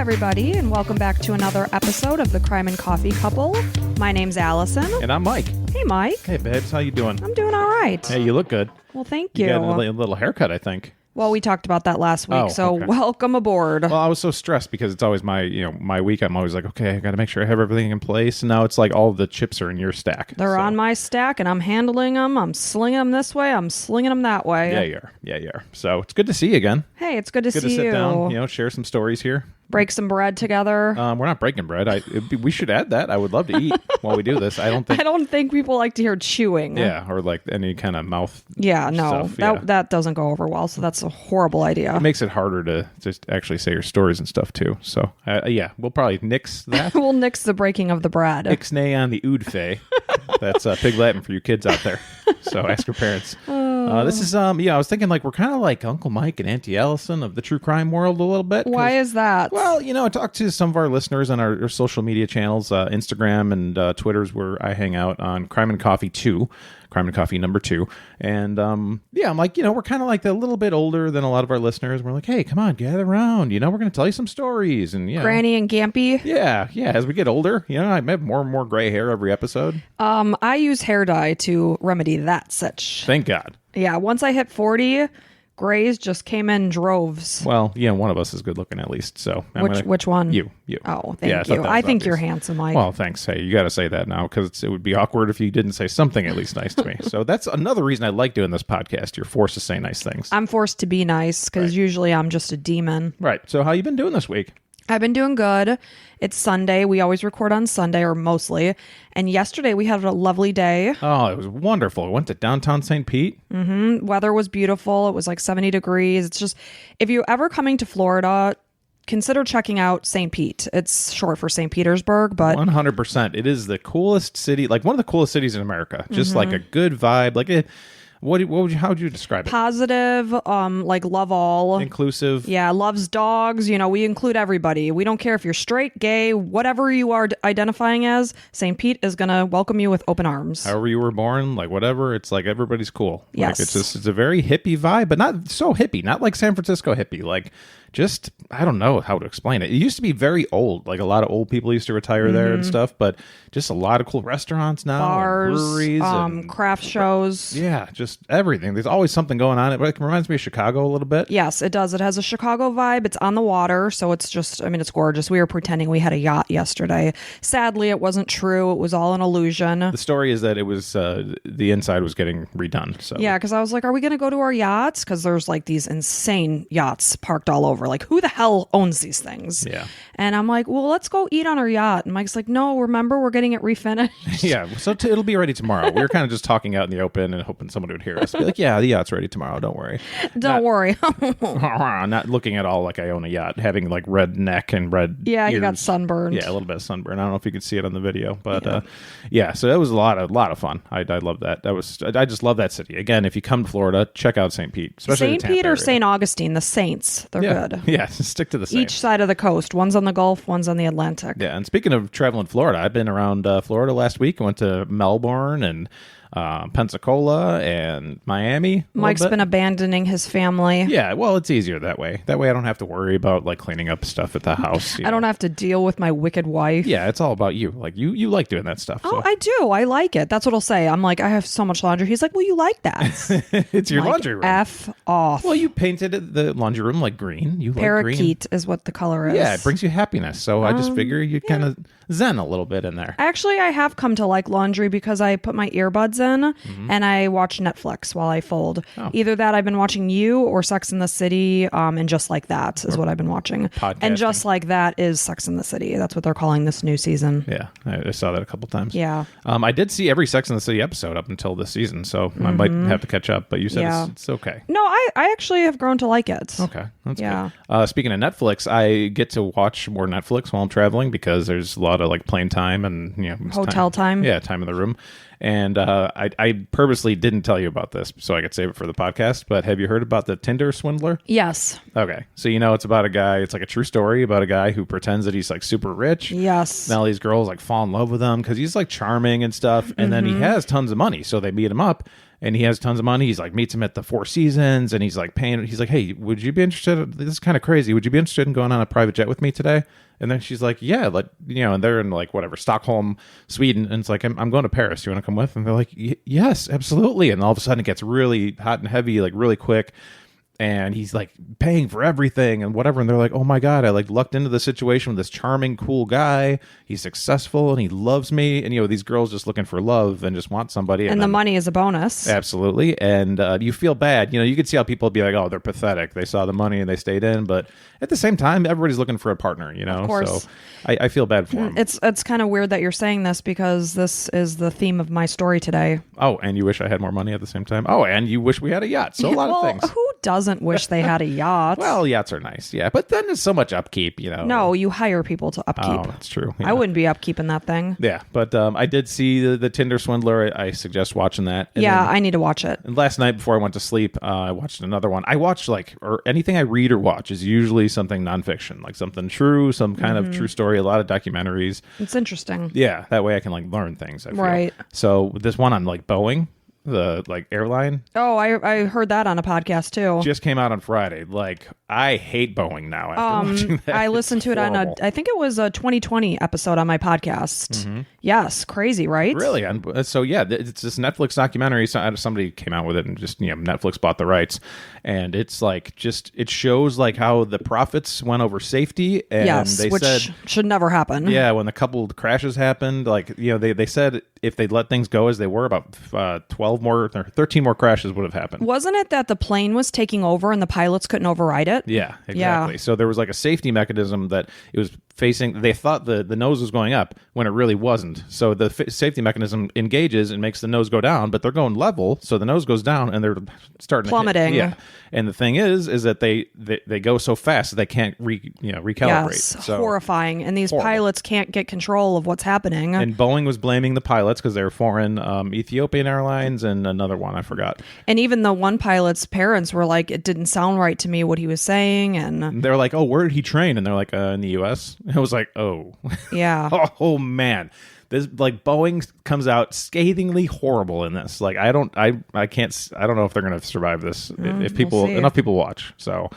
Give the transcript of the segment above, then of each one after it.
everybody, and welcome back to another episode of the Crime and Coffee Couple. My name's Allison. And I'm Mike. Hey, Mike. Hey, babes. How you doing? I'm doing all right. Hey, you look good. Well, thank you. You got a little haircut, I think. Well, we talked about that last week, so welcome aboard. Well, I was so stressed because it's always my week. I'm always like, okay, I got to make sure I have everything in place. And now it's like all the chips are in your stack. They're on my stack, and I'm handling them. I'm slinging them this way. I'm slinging them that way. Yeah, you are. So it's good to see you again. Hey, it's good to see you. Good to sit down, share some stories here. Break some bread together. We're not breaking bread. We should add that. I would love to eat while we do this. I don't think people like to hear chewing. Yeah, or like any kind of mouth. Yeah, no, stuff. That doesn't go over well. So that's a horrible idea. It makes it harder to just actually say your stories and stuff too. So we'll probably nix that. We'll nix the breaking of the bread. Ixnay on the ood fay. That's Pig Latin for you kids out there. So ask your parents. This is I was thinking like we're kind of like Uncle Mike and Auntie Allison of the true crime world a little bit. Why is that? Well, I talked to some of our listeners on our social media channels, Instagram and Twitter's where I hang out on Crime and Coffee 2. Crime and Coffee number 2. And I'm like, we're kind of like a little bit older than a lot of our listeners. We're like, hey, come on, gather around. We're going to tell you some stories. And Granny and Gampy. Yeah. As we get older, I have more and more gray hair every episode. I use hair dye to remedy that such. Thank God. Yeah, once I hit 40, grays just came in droves. Well, one of us is good looking at least. So which one? You. Oh, thank you. I think you're handsome, Mike. Well, thanks. Hey, you got to say that now because it would be awkward if you didn't say something at least nice to me. So that's another reason I like doing this podcast. You're forced to say nice things. I'm forced to be nice because usually I'm just a demon. Right. So how you been doing this week? I've been doing good. It's Sunday. We always record on Sunday, or mostly. And yesterday we had a lovely day. Oh, it was wonderful. I went to downtown St. Pete. Mm-hmm. Weather was beautiful. It was like 70 degrees. It's just, if you're ever coming to Florida, consider checking out St. Pete. It's short for St. Petersburg, but 100%. It is the coolest city, like one of the coolest cities in America. Just like a good vibe. Like it. How would you describe it? Positive, like love all. Inclusive. Yeah, loves dogs. We include everybody. We don't care if you're straight, gay, whatever you are identifying as. St. Pete is going to welcome you with open arms. However you were born, like whatever, it's like everybody's cool. Yes. Like it's a very hippie vibe, but not so hippie. Not like San Francisco hippie. Like just, I don't know how to explain it. It used to be very old. Like a lot of old people used to retire there and stuff, but just a lot of cool restaurants now. Bars, breweries, and craft shows. Yeah, just everything. There's always something going on. It reminds me of Chicago a little bit. Yes, it does. It has a Chicago vibe. It's on the water, so it's just, it's gorgeous. We were pretending we had a yacht yesterday. Sadly, it wasn't true. It was all an illusion. The story is that it was, the inside was getting redone. So yeah, because I was like, are we going to go to our yachts? Because there's like these insane yachts parked all over. Like, who the hell owns these things? Yeah. And I'm like, well, let's go eat on our yacht. And Mike's like, no, remember, we're getting it refinished. Yeah, so it'll be ready tomorrow. We were kind of just talking out in the open and hoping someone would hear us. Be like, yeah, the yacht's ready tomorrow. Don't worry. Don't worry. Not looking at all like I own a yacht, having like red neck and red ears. You got sunburned. Yeah, a little bit of sunburn. I don't know if you could see it on the video, but so that was a lot of fun. I love that. I just love that city. Again, if you come to Florida, check out St. Pete, especially St. Pete or St. Augustine, the Saints. They're good. Yeah, stick to the Saints. Each side of the coast. One's on the Gulf, one's on the Atlantic. Yeah, and speaking of traveling Florida, I've been around Florida last week. I went to Melbourne and Pensacola and Miami. Mike's been abandoning his family. Yeah, well, it's easier that way. That way I don't have to worry about like cleaning up stuff at the house. I don't have to deal with my wicked wife. Yeah, it's all about you. Like you like doing that stuff. Oh, so. I do. I like it. That's what he'll say. I'm like, I have so much laundry. He's like, well, you like that. It's your laundry room. F off. Well, you painted the laundry room like green. You like Parakeet green. is what the color is. Yeah, it brings you happiness. So I just figure you kind of zen a little bit in there. Actually, I have come to like laundry because I put my earbuds in and I watch Netflix while I fold. Oh. Either that, I've been watching You or Sex in the City, and Just Like That is what I've been watching. Podcasting. And Just Like That is Sex in the City. That's what they're calling this new season. Yeah, I saw that a couple times. Yeah. I did see every Sex in the City episode up until this season, so I might have to catch up, but you said it's okay. No, I actually have grown to like it. Okay, that's good. Speaking of Netflix, I get to watch more Netflix while I'm traveling because there's a lot of like plane time and hotel time. Yeah, time in the room. And I purposely didn't tell you about this so I could save it for the podcast, but have you heard about the Tinder swindler? Yes. Okay. So, it's about a guy, it's like a true story about a guy who pretends that he's like super rich. Yes. Now these girls like fall in love with him because he's like charming and stuff. And then he has tons of money. So they meet him up. and he has tons of money. He's like meets him at the Four Seasons, and he's like paying. He's like, hey, would you be interested? This is kind of crazy. Would you be interested in going on a private jet with me today? And then she's like, yeah, and they're in like whatever, Stockholm, Sweden. And it's like, I'm going to Paris. You want to come with? And they're like, yes, absolutely. And all of a sudden it gets really hot and heavy, like really quick. And he's like paying for everything and whatever. And they're like, oh my God, I like lucked into the situation with this charming, cool guy. He's successful and he loves me. And, these girls just looking for love and just want somebody. And the money is a bonus. Absolutely. And you feel bad. You could see how people would be like, oh, they're pathetic. They saw the money and they stayed in. But at the same time, everybody's looking for a partner, Of course. So I feel bad for him. It's kind of weird that you're saying this because this is the theme of my story today. Oh, and you wish I had more money at the same time. Oh, and you wish we had a yacht. So a lot of things. Who doesn't wish they had a yacht? Well, yachts are nice, yeah. But then there's so much upkeep, No, you hire people to upkeep. Oh, that's true. Yeah. I wouldn't be upkeeping that thing. Yeah, but I did see the Tinder Swindler. I suggest watching that. And I need to watch it. And last night before I went to sleep, I watched another one. I watch or anything I read or watch is usually something nonfiction, like something true, some kind of true story, a lot of documentaries. It's interesting. Yeah, that way I can learn things, I feel. Right. So this one on Boeing, the airline. Oh, I heard that on a podcast too. Just came out on Friday. I hate Boeing now after watching that. I listened to it on I think it was a 2020 episode on my podcast. Mm-hmm. Yes, crazy, right? Really? And so yeah, it's this Netflix documentary. Somebody came out with it, and just Netflix bought the rights, and it's it shows how the profits went over safety, and they which said should never happen. Yeah, when the couple crashes happened, they said if they'd let things go as they were, about 13 more crashes would have happened. Wasn't it that the plane was taking over and the pilots couldn't override it? Yeah, exactly. Yeah. So there was a safety mechanism that it was facing. They thought the nose was going up when it really wasn't. So the safety mechanism engages and makes the nose go down, but they're going level, so the nose goes down and they're starting plummeting. Yeah, and the thing is that they go so fast that they can't recalibrate. Yes, so, horrifying. And these pilots can't get control of what's happening. And Boeing was blaming the pilots because they were foreign, Ethiopian Airlines and another one I forgot. And even the one pilot's parents were like, it didn't sound right to me what he was saying, and they're like, oh, where did he train? And they're like, in the U.S. I was like, oh, yeah. Oh man, this Boeing comes out scathingly horrible in this. I don't know if they're gonna survive this if enough people watch. So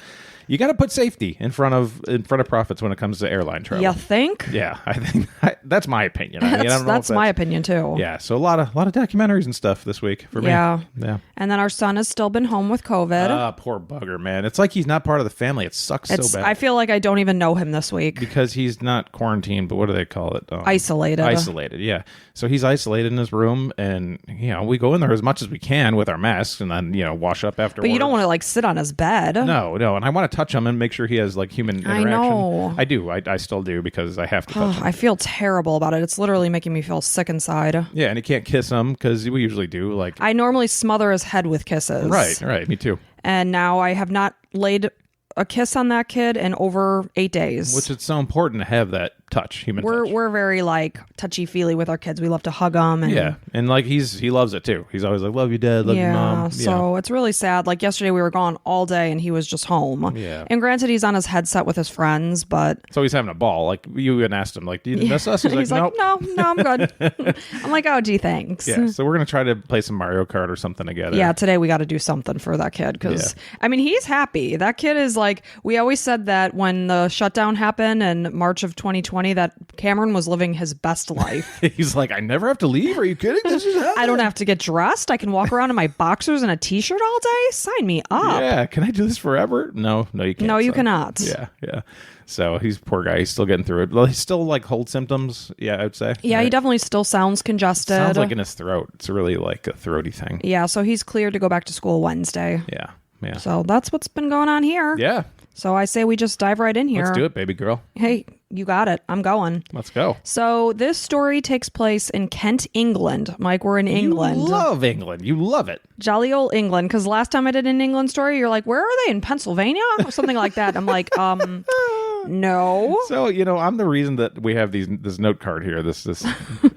you got to put safety in front of profits when it comes to airline travel. You think? Yeah, I think that's my opinion. That's my opinion too. Yeah, so a lot of documentaries and stuff this week for me. Yeah. Yeah. And then our son has still been home with COVID. Ah, poor bugger, man. It's like he's not part of the family. It sucks so bad. I feel like I don't even know him this week because he's not quarantined, but what do they call it? Isolated. Isolated, yeah. So he's isolated in his room, and we go in there as much as we can with our masks, and then wash up afterwards. But you don't want to sit on his bed. No, and I want to touch him and make sure he has human interaction. I know. I do. I still do because I have to touch him. I feel terrible about it. It's literally making me feel sick inside. Yeah, and you can't kiss him because we usually do. I normally smother his head with kisses. Right. Me too. And now I have not laid a kiss on that kid in over 8 days. Which it's so important to have that touch, human touch. We're very touchy-feely with our kids. We love to hug them. And, yeah, and he loves it too. He's always like, love you, Dad, love you, Mom. So it's really sad. Yesterday we were gone all day and he was just home. Yeah. And granted, he's on his headset with his friends, but... So he's having a ball. You even asked him, do you miss us? He's nope. No, I'm good. I'm like, oh, gee, thanks. Yeah, so we're going to try to play some Mario Kart or something together. Yeah, today we got to do something for that kid because, he's happy. That kid is we always said that when the shutdown happened in March of 2020, that Cameron was living his best life. He's like, I never have to leave. Are you kidding? This is happening. I don't have to get dressed. I can walk around in my boxers and a t-shirt all day. Sign me up. Yeah. Can I do this forever? No, you can't. No, you cannot. Yeah. So he's poor guy. He's still getting through it. Well, he's still hold symptoms. Yeah, I would say. Yeah, He definitely still sounds congested. Sounds like in his throat. It's really a throaty thing. Yeah. So he's cleared to go back to school Wednesday. Yeah. So that's what's been going on here. Yeah. So I say we just dive right in here. Let's do it, baby girl. Hey, you got it. I'm going. Let's go. So this story takes place in Kent, England. Mike, we're in England. You love England. You love it. Jolly old England. Because last time I did an England story, you're like, where are they? In Pennsylvania? Or something like that. I'm like, no. So, I'm the reason that we have this note card here, this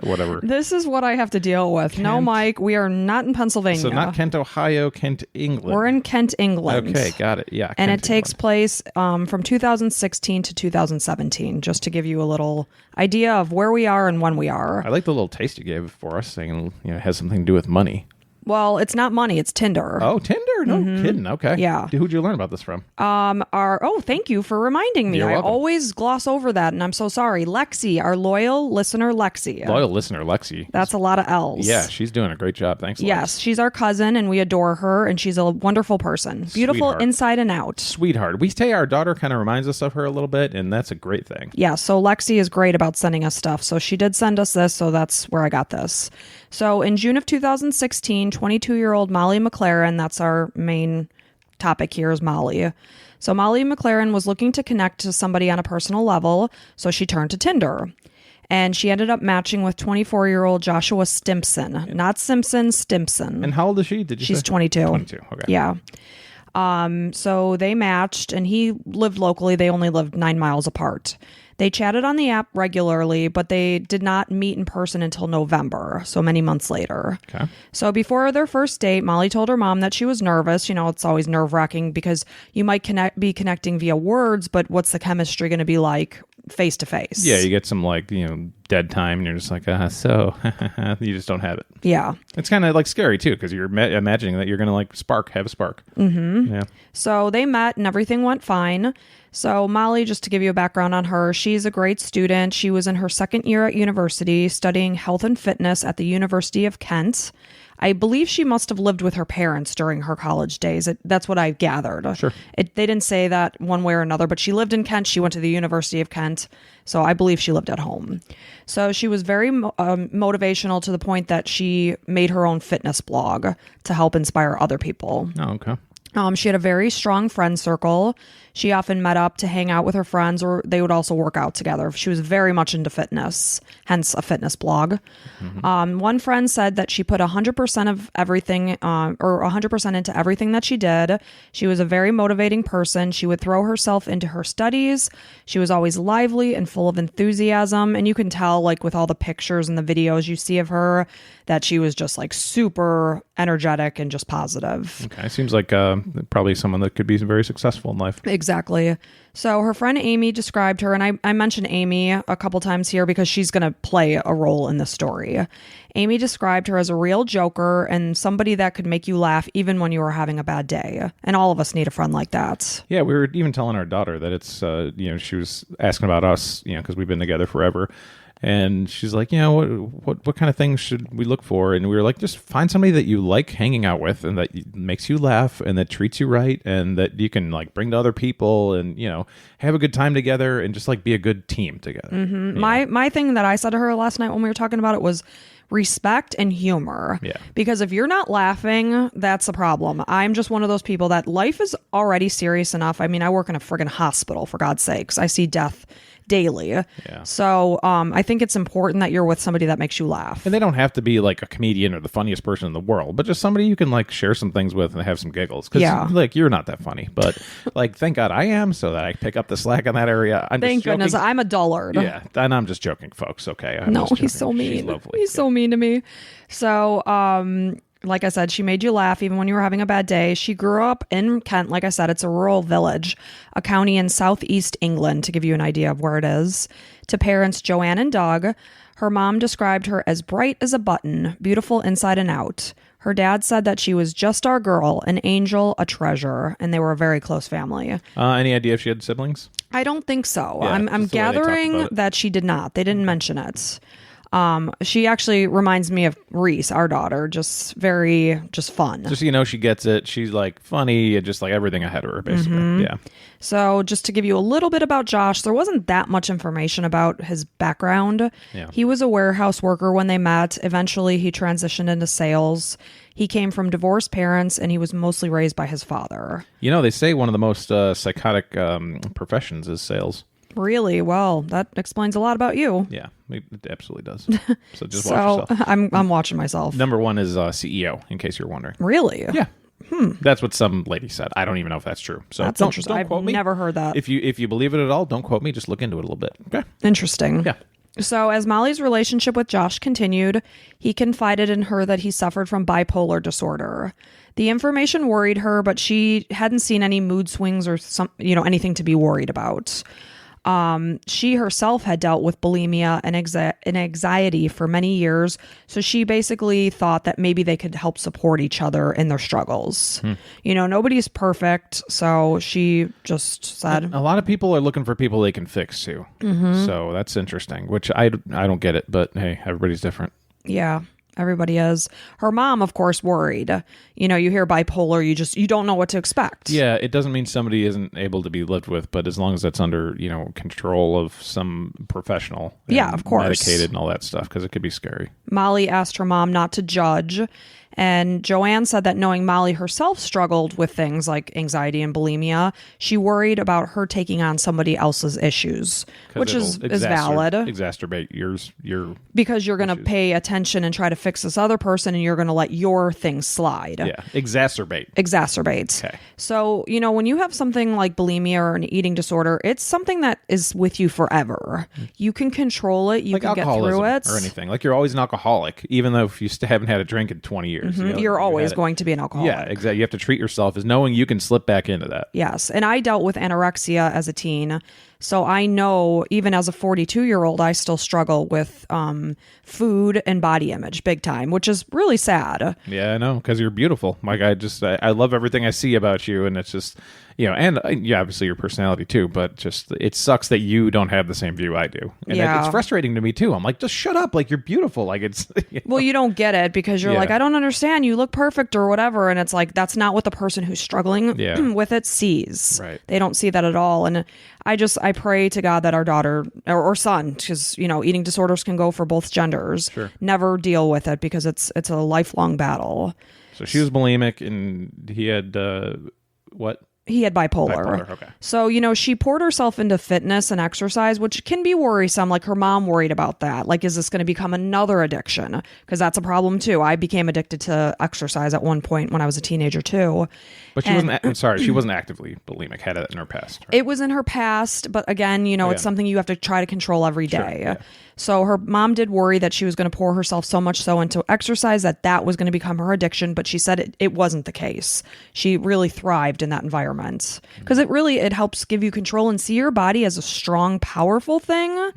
whatever. This is what I have to deal with. Kent. No, Mike, we are not in Pennsylvania. So not Kent, Ohio, Kent, England. We're in Kent, England. Okay, got it. Yeah. And Kent, it takes place from 2016 to 2017, just to give you a little idea of where we are and when we are. I like the little taste you gave for us, saying, it has something to do with money. Well, it's not money. It's Tinder. Oh, Tinder? No kidding. Okay. Yeah. Who'd you learn about this from? Thank you for reminding me. You're welcome. I always gloss over that, and I'm so sorry. Lexi, our loyal listener, Lexi. Loyal listener, Lexi. That's a lot of L's. Yeah, she's doing a great job. Thanks, Lex. Yes, she's our cousin, and we adore her, and she's a wonderful person. Beautiful Sweetheart. inside and out. Sweetheart. We say our daughter kind of reminds us of her a little bit, and that's a great thing. Yeah, so Lexi is great about sending us stuff. So she did send us this, so that's where I got this. So in June of 2016, 22-year-old Molly McLaren, that's our main topic here is Molly. So Molly McLaren was looking to connect to somebody on a personal level, so she turned to Tinder. And she ended up matching with 24-year-old Joshua Stimpson. Not Simpson, Stimpson. And how old is she? She's 22. 22, okay. Yeah. So they matched, and he lived locally. They only lived 9 miles apart. They chatted on the app regularly, but they did not meet in person until November, so many months later. Okay. So before their first date, Molly told her mom that she was nervous. You know, it's always nerve-wracking because you might be connecting via words, but what's the chemistry going to be like face to face? Yeah, you get some dead time, and you're just like, so you just don't have it. Yeah. It's kind of like scary too, because you're imagining that you're going to have a spark. Mm-hmm. Yeah. So they met and everything went fine. So Molly, just to give you a background on her, she's a great student. She was in her second year at university studying health and fitness at the University of Kent. I believe she must have lived with her parents during her college days. That's what I gathered. Sure. They didn't say that one way or another, but she lived in Kent. She went to the University of Kent. So I believe she lived at home. So she was very motivational to the point that she made her own fitness blog to help inspire other people. Oh, okay. She had a very strong friend circle. She often met up to hang out with her friends, or they would also work out together. She was very much into fitness, hence a fitness blog. Mm-hmm. One friend said that she put 100% of everything, or 100% into everything that she did. She was a very motivating person. She would throw herself into her studies. She was always lively and full of enthusiasm. And you can tell, with all the pictures and the videos you see of her, that she was just super energetic and just positive. Okay, seems like probably someone that could be very successful in life. Exactly. So her friend Amy described her, and I mentioned Amy a couple times here because she's going to play a role in the story. Amy described her as a real joker and somebody that could make you laugh even when you were having a bad day. And all of us need a friend like that. Yeah, we were even telling our daughter that it's, she was asking about us, because we've been together forever. And she's like, what kind of things should we look for? And we were like, just find somebody that you like hanging out with and that makes you laugh and that treats you right and that you can bring to other people and, have a good time together and just be a good team together. Mm-hmm. My thing that I said to her last night when we were talking about it was respect and humor. Yeah. Because if you're not laughing, that's a problem. I'm just one of those people that life is already serious enough. I mean, I work in a friggin' hospital, for God's sakes. I see death daily. Yeah. So I think it's important that you're with somebody that makes you laugh. And they don't have to be a comedian or the funniest person in the world, but just somebody you can share some things with and have some giggles. Because you're not that funny, but thank God I am, so that I pick up the slack on that area. Thank goodness I'm a dullard. Yeah, and I'm just joking, folks. Okay. He's so mean. She's lovely. He's so mean to me. So like I said, she made you laugh even when you were having a bad day. She grew up in Kent. Like I said, it's a rural village, a county in southeast England, to give you an idea of where it is. To parents Joanne and Doug, her mom described her as bright as a button, beautiful inside and out. Her dad said that she was just our girl, an angel, a treasure, and they were a very close family. Any idea if she had siblings? I don't think so. Yeah, I'm gathering that she did not. They didn't mention it. She actually reminds me of Reese, our daughter, just fun. Just, she gets it. She's funny and just everything ahead of her, basically. Mm-hmm. Yeah. So just to give you a little bit about Josh, there wasn't that much information about his background. Yeah. He was a warehouse worker when they met. Eventually he transitioned into sales. He came from divorced parents and he was mostly raised by his father. They say one of the most psychotic professions is sales. Really? Well, that explains a lot about you. Yeah, it absolutely does. So just watch yourself. I'm watching myself. Number one is CEO, in case you're wondering. Really? Yeah. That's what some lady said. I don't even know if that's true. So that's interesting. Don't quote me. I've never heard that. If you believe it at all, don't quote me. Just look into it a little bit. Okay. Interesting. Yeah. So as Molly's relationship with Josh continued, he confided in her that he suffered from bipolar disorder. The information worried her, but she hadn't seen any mood swings or anything to be worried about. She herself had dealt with bulimia and anxiety for many years, so she basically thought that maybe they could help support each other in their struggles. Nobody's perfect, so she just said... A lot of people are looking for people they can fix too. So that's interesting, which I don't get it, but hey, everybody's different. Yeah. Everybody is. Her mom, of course, worried. You hear bipolar, you don't know what to expect. Yeah, it doesn't mean somebody isn't able to be lived with, but as long as that's under, control of some professional. Yeah, of course. Medicated and all that stuff, because it could be scary. Molly asked her mom not to judge. And Joanne said that knowing Molly herself struggled with things like anxiety and bulimia, she worried about her taking on somebody else's issues, which is valid. Exacerbate your because you're going to pay attention and try to fix this other person, and you're going to let your things slide. Yeah, exacerbate. Okay. So, when you have something like bulimia or an eating disorder, it's something that is with you forever. You can control it. You can get through it. Or anything. Like you're always an alcoholic, even though if you haven't had a drink in 20 years. You're always going to be an alcoholic. Yeah, exactly. You have to treat yourself as knowing you can slip back into that. Yes. And I dealt with anorexia as a teen. So I know even as a 42-year-old, I still struggle with food and body image big time, which is really sad. Yeah, I know, because you're beautiful. Like I love everything I see about you, and it's just, and obviously your personality too, but just it sucks that you don't have the same view I do. And it's frustrating to me too. I'm like, just shut up. Like you're beautiful. Like it's... Well, you don't get it because you're like, I don't understand. You look perfect or whatever. And it's like, that's not what the person who's struggling with it sees. Right. They don't see that at all. And I pray to God that our daughter or son, because, eating disorders can go for both genders, never deal with it because it's a lifelong battle. So she was bulimic and he had, what? He had bipolar. Okay. So, she poured herself into fitness and exercise, which can be worrisome. Like her mom worried about that. Like, is this going to become another addiction? Because that's a problem too. I became addicted to exercise at one point when I was a teenager too. But she she wasn't actively bulimic, had it in her past. Right? It was in her past, but again, it's something you have to try to control every day. Sure, yeah. So her mom did worry that she was going to pour herself so much so into exercise that was going to become her addiction, but she said it wasn't the case. She really thrived in that environment because it helps give you control and see your body as a strong, powerful thing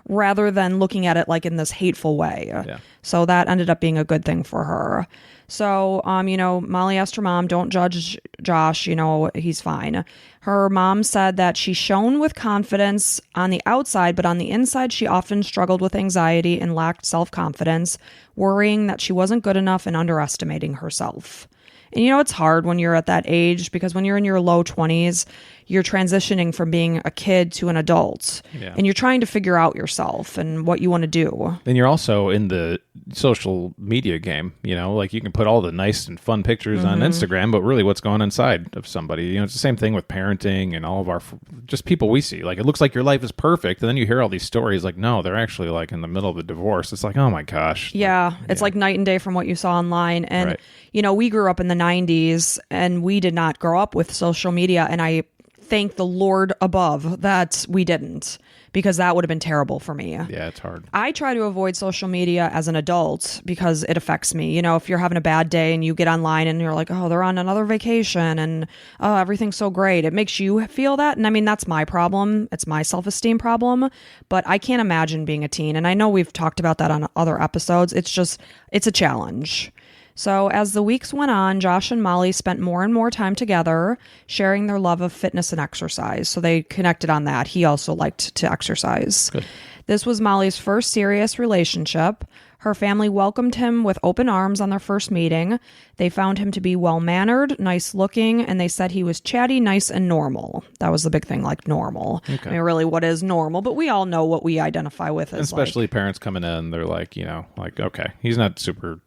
rather than looking at it like in this hateful way. Yeah. So that ended up being a good thing for her. So, Molly asked her mom, don't judge Josh, he's fine. Her mom said that she shone with confidence on the outside, but on the inside, she often struggled with anxiety and lacked self-confidence, worrying that she wasn't good enough and underestimating herself. And it's hard when you're at that age because when you're in your low 20s, you're transitioning from being a kid to an adult. Yeah. And you're trying to figure out yourself and what you want to do. And you're also in the social media game, like you can put all the nice and fun pictures on Instagram, but really what's going on inside of somebody. It's the same thing with parenting and all of our just people we see. Like it looks like your life is perfect. And then you hear all these stories like, no, they're actually like in the middle of a divorce. It's like, oh my gosh. Yeah. It's like night and day from what you saw online. And, we grew up in the 90s and we did not grow up with social media. And I thank the Lord above that we didn't, because that would have been terrible for me. Yeah, it's hard. I try to avoid social media as an adult because it affects me. If you're having a bad day and you get online and you're like, oh, they're on another vacation and oh, everything's so great. It makes you feel that. And I mean, that's my problem. It's my self-esteem problem. But I can't imagine being a teen. And I know we've talked about that on other episodes. It's a challenge. So as the weeks went on, Josh and Molly spent more and more time together, sharing their love of fitness and exercise. So they connected on that. He also liked to exercise. Good. This was Molly's first serious relationship. Her family welcomed him with open arms on their first meeting. They found him to be well-mannered, nice-looking, and they said he was chatty, nice, and normal. That was the big thing, like normal. Okay. I mean, really, what is normal? But we all know what we identify with as especially parents coming in, they're like, okay, he's not super,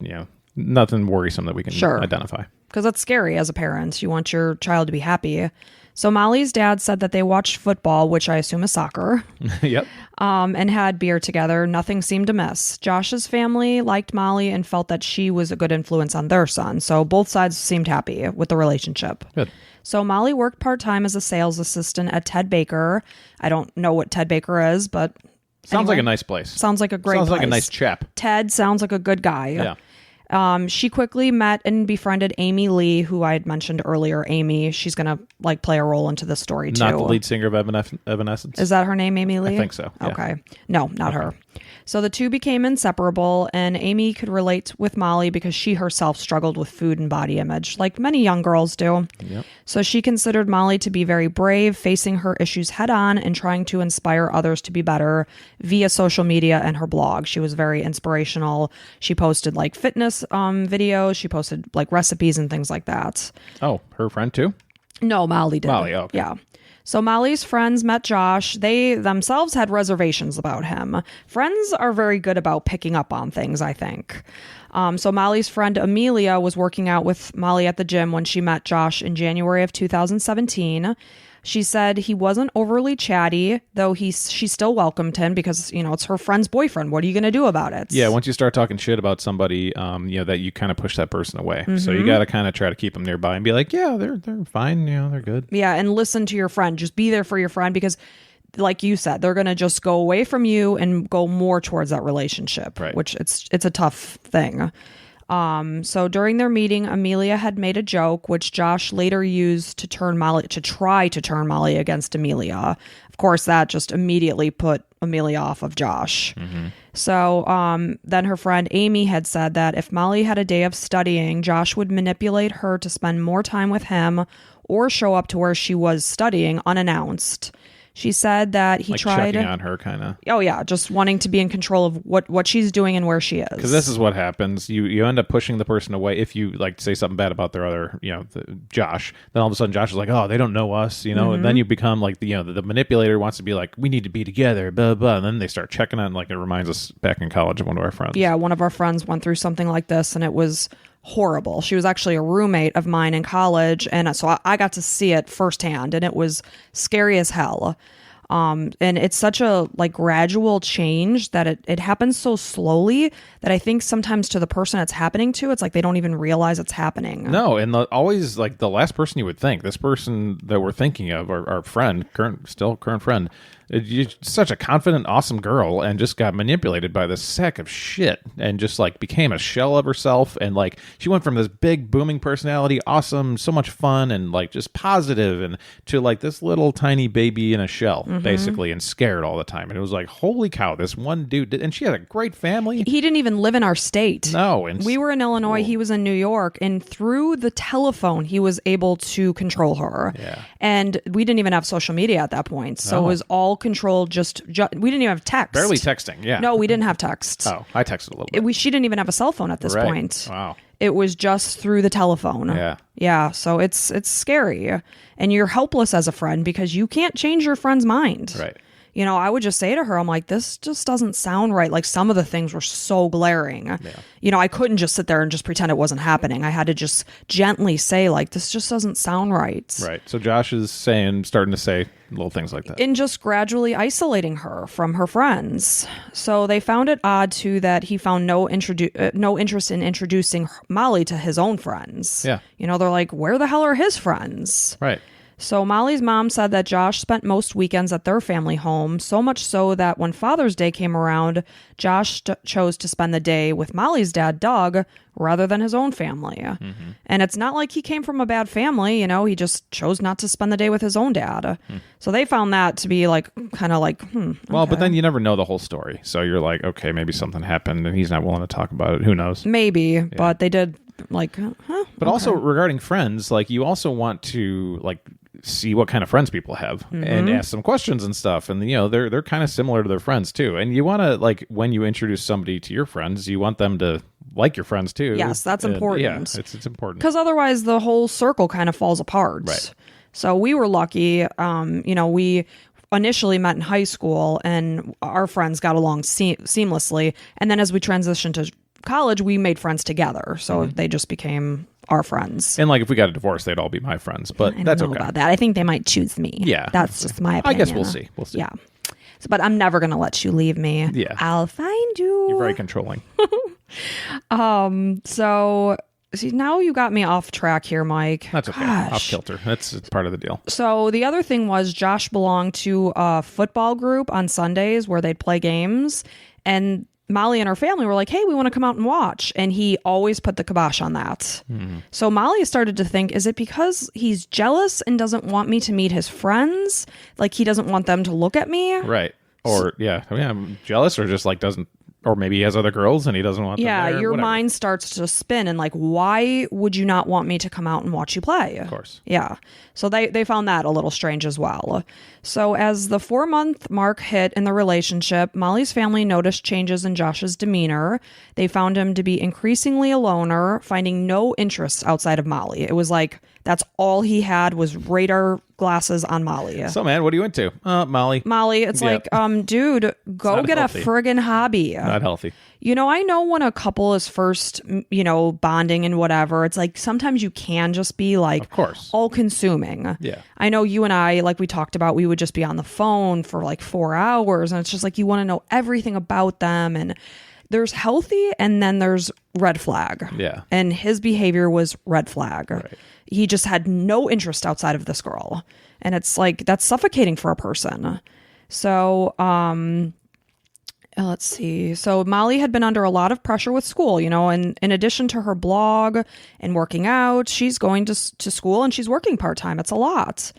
nothing worrisome that we can identify. Because that's scary as a parent. You want your child to be happy. So Molly's dad said that they watched football, which I assume is soccer. Yep. And had beer together. Nothing seemed amiss. Josh's family liked Molly and felt that she was a good influence on their son. So both sides seemed happy with the relationship. Good. So Molly worked part-time as a sales assistant at Ted Baker. I don't know what Ted Baker is, but... Sounds like a nice place. Sounds like a great place. Sounds like a nice chap. Ted sounds like a good guy. Yeah. She quickly met and befriended Amy Lee, who I had mentioned earlier. Amy, she's going to like play a role into the story too. Not the lead singer of Evanescence? Is that her name, Amy Lee? I think so. Yeah. Okay. No, not her. So the two became inseparable, and Amy could relate with Molly because she herself struggled with food and body image, like many young girls do. Yep. So she considered Molly to be very brave, facing her issues head on and trying to inspire others to be better via social media and her blog. She was very inspirational. She posted like fitness videos. She posted like recipes and things like that. Oh, her friend too? No, Molly did. Molly, okay. Yeah. So Molly's friends met Josh. They themselves had reservations about him. Friends are very good about picking up on things, I think. So Molly's friend Amelia was working out with Molly at the gym when she met Josh in January of 2017. She said he wasn't overly chatty, though she still welcomed him because, you know, it's her friend's boyfriend. What are you going to do about it? Yeah, once you start talking shit about somebody, you know, that you kind of push that person away. So you got to kind of try to keep them nearby and be like, yeah, they're fine. You know, they're good. Yeah, and listen to your friend. Just be there for your friend because, like you said, they're going to just go away from you and go more towards that relationship, right. Which it's a tough thing. So during their meeting, Amelia had made a joke, which Josh later used to try to turn Molly against Amelia. Of course, that just immediately put Amelia off of Josh. So then her friend Amy had said that if Molly had a day of studying, Josh would manipulate her to spend more time with him or show up to where she was studying unannounced. She said that he like tried checking on her, kind of. Oh yeah, just wanting to be in control of what she's doing and where she is. Because this is what happens. You end up pushing the person away if you like say something bad about their other, you know, Josh. Then all of a sudden Josh is like, oh, they don't know us, you know. And then you become like the manipulator wants to be like, we need to be together, blah blah. And then they start checking on. Like it reminds us back in college of one of our friends. Yeah, one of our friends went through something like this, and it was horrible. She was actually a roommate of mine in college, and so I got to see it firsthand, and it was scary as hell. And it's such a like gradual change that it happens so slowly that I think sometimes to the person it's happening to, it's like they don't even realize it's happening. No, and always like the last person you would think, this person that we're thinking of, our friend, current friend, you're such a confident, awesome girl, and just got manipulated by this sack of shit, and just like became a shell of herself, and like she went from this big booming personality, awesome, so much fun, and like just positive, and to like this little tiny baby in a shell, basically, and scared all the time. And it was like, holy cow, this one dude and she had a great family. He didn't even live in our state. No, and we were in Illinois, he was in New York, and through the telephone he was able to control her. Yeah. And we didn't even have social media at that point, so it was all controlled. Just we didn't even have text. Barely texting. Yeah. No, we didn't have text. Oh, I texted a little bit. She didn't even have a cell phone at this point. Wow. It was just through the telephone. Yeah. Yeah. So it's scary, and you're helpless as a friend because you can't change your friend's mind. Right. You know, I would just say to her, I'm like, this just doesn't sound right. Like some of the things were so glaring. Yeah. You know, I couldn't just sit there and just pretend it wasn't happening. I had to just gently say, like, this just doesn't sound right. Right. So Josh is starting to say little things like that. And just gradually isolating her from her friends. So they found it odd, too, that he found no interest in introducing Molly to his own friends. Yeah. You know, they're like, where the hell are his friends? Right. So Molly's mom said that Josh spent most weekends at their family home, so much so that when Father's Day came around, Josh chose to spend the day with Molly's dad, Doug, rather than his own family. And it's not like he came from a bad family, you know, he just chose not to spend the day with his own dad. So they found that to be like, kind of like, Well, but then you never know the whole story. So you're like, okay, maybe something happened and he's not willing to talk about it. Who knows? Maybe, but they did like, But also regarding friends, like you also want to like see what kind of friends people have and ask some questions and stuff. And, you know, they're kind of similar to their friends too. And you want to, like, when you introduce somebody to your friends, you want them to like your friends too. Yes, that's important. Yeah, it's important. Because otherwise the whole circle kind of falls apart. Right. So we were lucky. You know, we initially met in high school and our friends got along seamlessly. And then as we transitioned to college, we made friends together. So they just became our friends. And like if we got a divorce, they'd all be my friends, but I that's don't know okay. about that. I think they might choose me. Yeah. That's just my opinion. I guess we'll see. Yeah. So, but I'm never going to let you leave me. Yeah. I'll find you. You're very controlling. So see, now you got me off track here, Mike. That's okay. Gosh. Off kilter. That's part of the deal. So the other thing was Josh belonged to a football group on Sundays where they'd play games, and Molly and her family were like, hey, we want to come out and watch. And he always put the kibosh on that. So Molly started to think, is it because he's jealous and doesn't want me to meet his friends? Like he doesn't want them to look at me? Right. Or, I'm jealous or just like doesn't, or maybe he has other girls and he doesn't want them there, your whatever. mind starts to spin and like, why would you not want me to come out and watch you play? Of course. Yeah. So they found that a little strange as well. So as the 4-month mark hit in the relationship, Molly's family noticed changes in Josh's demeanor. They found him to be increasingly a loner, finding no interest outside of Molly. It was like, that's all he had was radar glasses on Molly. So, man, what are you into? Molly. Molly, it's like, dude, go get healthy. a friggin' hobby. Not healthy. I know when a couple is first, bonding and whatever, it's like sometimes you can just be like, of course, all consuming. Yeah. I know you and I, like we talked about, we would just be on the phone for like 4 hours and it's just like you want to know everything about them. And there's healthy and then there's red flag. Yeah. And his behavior was red flag. Right. He just had no interest outside of this girl. And it's like, that's suffocating for a person. So, let's see. So Molly had been under a lot of pressure with school, and in addition to her blog and working out, she's going to school and she's working part-time. It's a lot.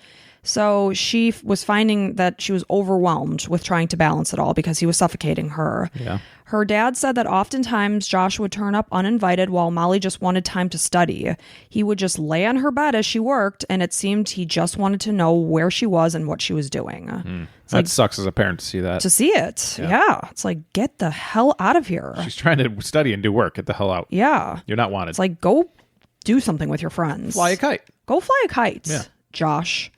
So she was finding that she was overwhelmed with trying to balance it all because he was suffocating her. Yeah. Her dad said that oftentimes Josh would turn up uninvited while Molly just wanted time to study. He would just lay on her bed as she worked, and it seemed he just wanted to know where she was and what she was doing. That sucks as a parent to see that. To see it. Yeah. It's like, get the hell out of here. She's trying to study and do work. Get the hell out. Yeah. You're not wanted. It's like, go do something with your friends. Fly a kite. Go fly a kite, Josh.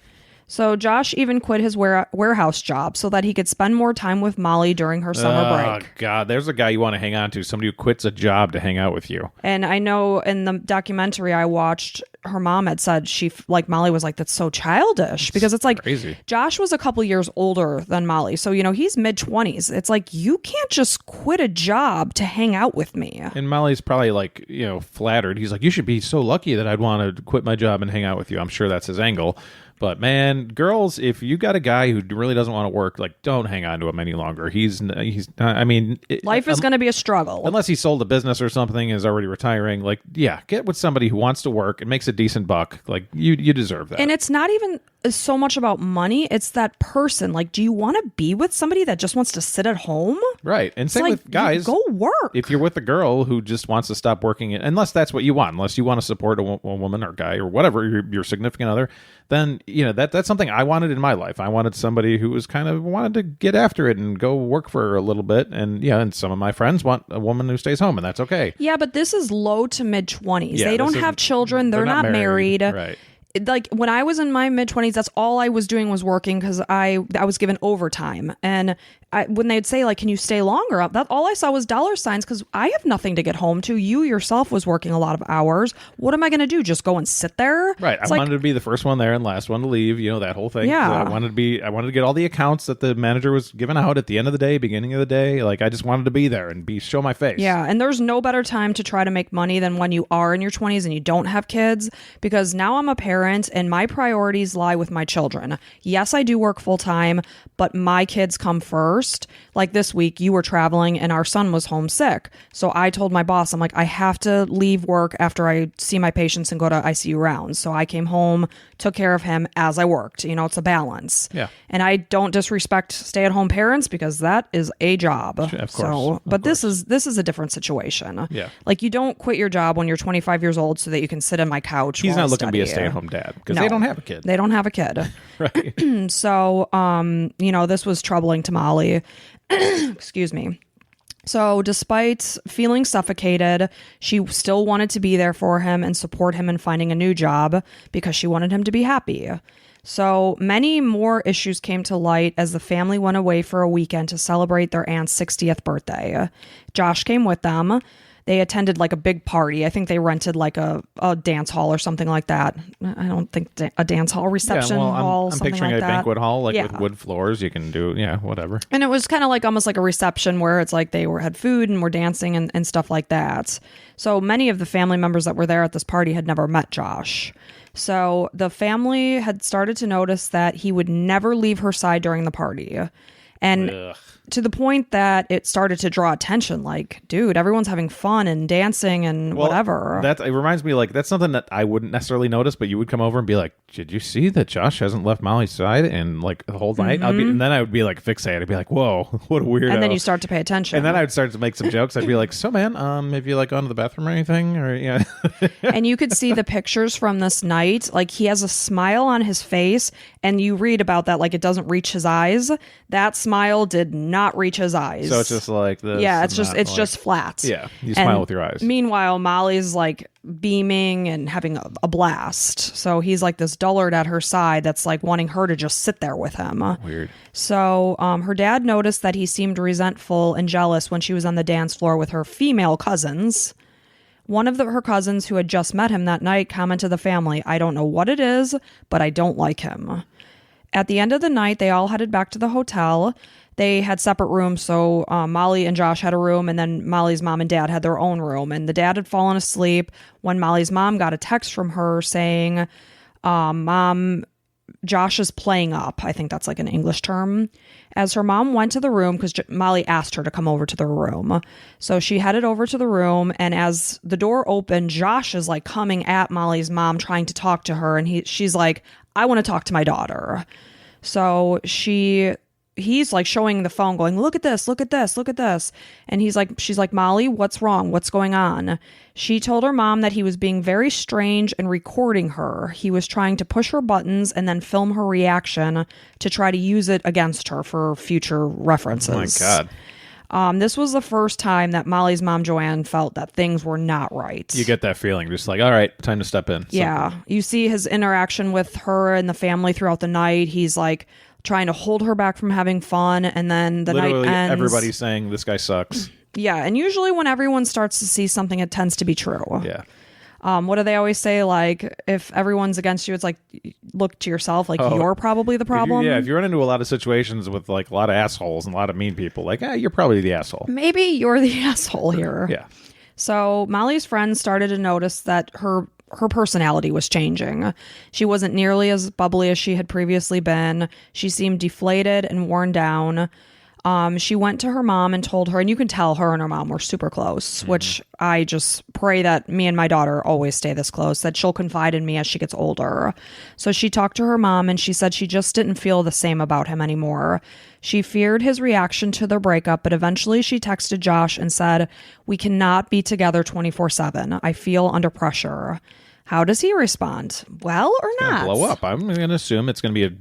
So Josh even quit his warehouse job so that he could spend more time with Molly during her summer break. Oh, God. There's a guy you want to hang on to. Somebody who quits a job to hang out with you. And I know in the documentary I watched, her mom had said Molly was like, that's so childish. Because it's like, crazy. Josh was a couple years older than Molly. So, he's mid-20s. It's like, you can't just quit a job to hang out with me. And Molly's probably like, flattered. He's like, you should be so lucky that I'd want to quit my job and hang out with you. I'm sure that's his angle. But man, girls, if you got a guy who really doesn't want to work, like, don't hang on to him any longer. Life is going to be a struggle. Unless he sold a business or something and is already retiring. Like, yeah, get with somebody who wants to work and makes a decent buck. Like, you deserve that. And it's not even so much about money. It's that person. Like, do you want to be with somebody that just wants to sit at home? Right. And same with guys. Go work. If you're with a girl who just wants to stop working, unless that's what you want, unless you want to support a woman or guy or whatever, your significant other, then, that's something I wanted in my life. I wanted somebody who was kind of wanted to get after it and go work for a little bit. And, and some of my friends want a woman who stays home, and that's okay. Yeah, but this is low to mid-20s. Yeah, they don't have children. They're not married. Right. Like when I was in my mid-20s, that's all I was doing was working because I was given overtime. And when they'd say, like, can you stay longer? That all I saw was dollar signs because I have nothing to get home to. You yourself was working a lot of hours. What am I going to do? Just go and sit there? Right. I wanted to be the first one there and last one to leave, that whole thing. Yeah. I wanted to get all the accounts that the manager was giving out at the end of the day, beginning of the day. Like, I just wanted to be there and show my face. Yeah. And there's no better time to try to make money than when you are in your 20s and you don't have kids, because now I'm a parent and my priorities lie with my children. Yes, I do work full time, but my kids come first. Like this week, you were traveling and our son was homesick. So I told my boss, I'm like, I have to leave work after I see my patients and go to ICU rounds. So I came home, took care of him as I worked. It's a balance. Yeah. And I don't disrespect stay-at-home parents because that is a job. Of course. So, but this is a different situation. Yeah. Like, you don't quit your job when you're 25 years old so that you can sit on my couch. He's while not I looking to be a study. stay-at-home dad because No. they don't have a kid. They don't have a kid. Right. So, this was troubling to Molly. Excuse me. So despite feeling suffocated, she still wanted to be there for him and support him in finding a new job because she wanted him to be happy. So many more issues came to light as the family went away for a weekend to celebrate their aunt's 60th birthday. Josh came with them. They attended like a big party. I think they rented like a dance hall or something like that. I don't think a dance hall, reception hall, I'm something picturing like a that. banquet hall with wood floors. You can do, whatever. And it was kind of like almost like a reception where it's like they had food and were dancing and stuff like that. So many of the family members that were there at this party had never met Josh. So the family had started to notice that he would never leave her side during the party. And Ugh. to the point that it started to draw attention. Like, dude, everyone's having fun and dancing and whatever. It reminds me, like, that's something that I wouldn't necessarily notice, but you would come over and be like, did you see that Josh hasn't left Molly's side and like the whole night? And then I would be like fixated. I'd be like, whoa, what a weirdo. And then you start to pay attention. And then I would start to make some jokes. I'd be like, so man, have you like gone to the bathroom or anything? Or yeah. And you could see the pictures from this night. Like, he has a smile on his face, and you read about that, like, it doesn't reach his eyes. That smile did not reach his eyes. So it's just like this. Yeah, it's just flat. Yeah, you smile with your eyes. Meanwhile, Molly's like beaming and having a blast. So he's like this dullard at her side that's like wanting her to just sit there with him. Weird. So her dad noticed that he seemed resentful and jealous when she was on the dance floor with her female cousins. One of her cousins who had just met him that night commented to the family, "I don't know what it is, but I don't like him." At the end of the night, they all headed back to the hotel. They had separate rooms, so Molly and Josh had a room, and then Molly's mom and dad had their own room. And the dad had fallen asleep when Molly's mom got a text from her saying, Mom, Josh is playing up. I think that's like an English term. As her mom went to the room, because Molly asked her to come over to the room. So she headed over to the room, and as the door opened, Josh is like coming at Molly's mom, trying to talk to her. And she's like, I want to talk to my daughter. So he's like showing the phone going, look at this, look at this, look at this. And she's like, Molly, what's wrong? What's going on? She told her mom that he was being very strange and recording her. He was trying to push her buttons and then film her reaction to try to use it against her for future references. Oh my God. This was the first time that Molly's mom, Joanne, felt that things were not right. You get that feeling, just like, all right, time to step in. Yeah. You see his interaction with her and the family throughout the night. He's like trying to hold her back from having fun, and then the Literally night ends. Everybody's saying this guy sucks. Yeah, and usually when everyone starts to see something, it tends to be true. Yeah. What do they always say? Like, if everyone's against you, it's like, look to yourself. Like, you're probably the problem. If you run into a lot of situations with like a lot of assholes and a lot of mean people, like, you're probably the asshole. Maybe you're the asshole here. Yeah. So Molly's friends started to notice that her personality was changing. She wasn't nearly as bubbly as she had previously been. She seemed deflated and worn down. She went to her mom and told her, and you can tell her and her mom were super close, which I just pray that me and my daughter always stay this close, that she'll confide in me as she gets older. So she talked to her mom, and she said she just didn't feel the same about him anymore. She feared his reaction to their breakup, but eventually she texted Josh and said, "We cannot be together 24/7. I feel under pressure." How does he respond? Well or not? Blow up. I'm going to assume it's going to be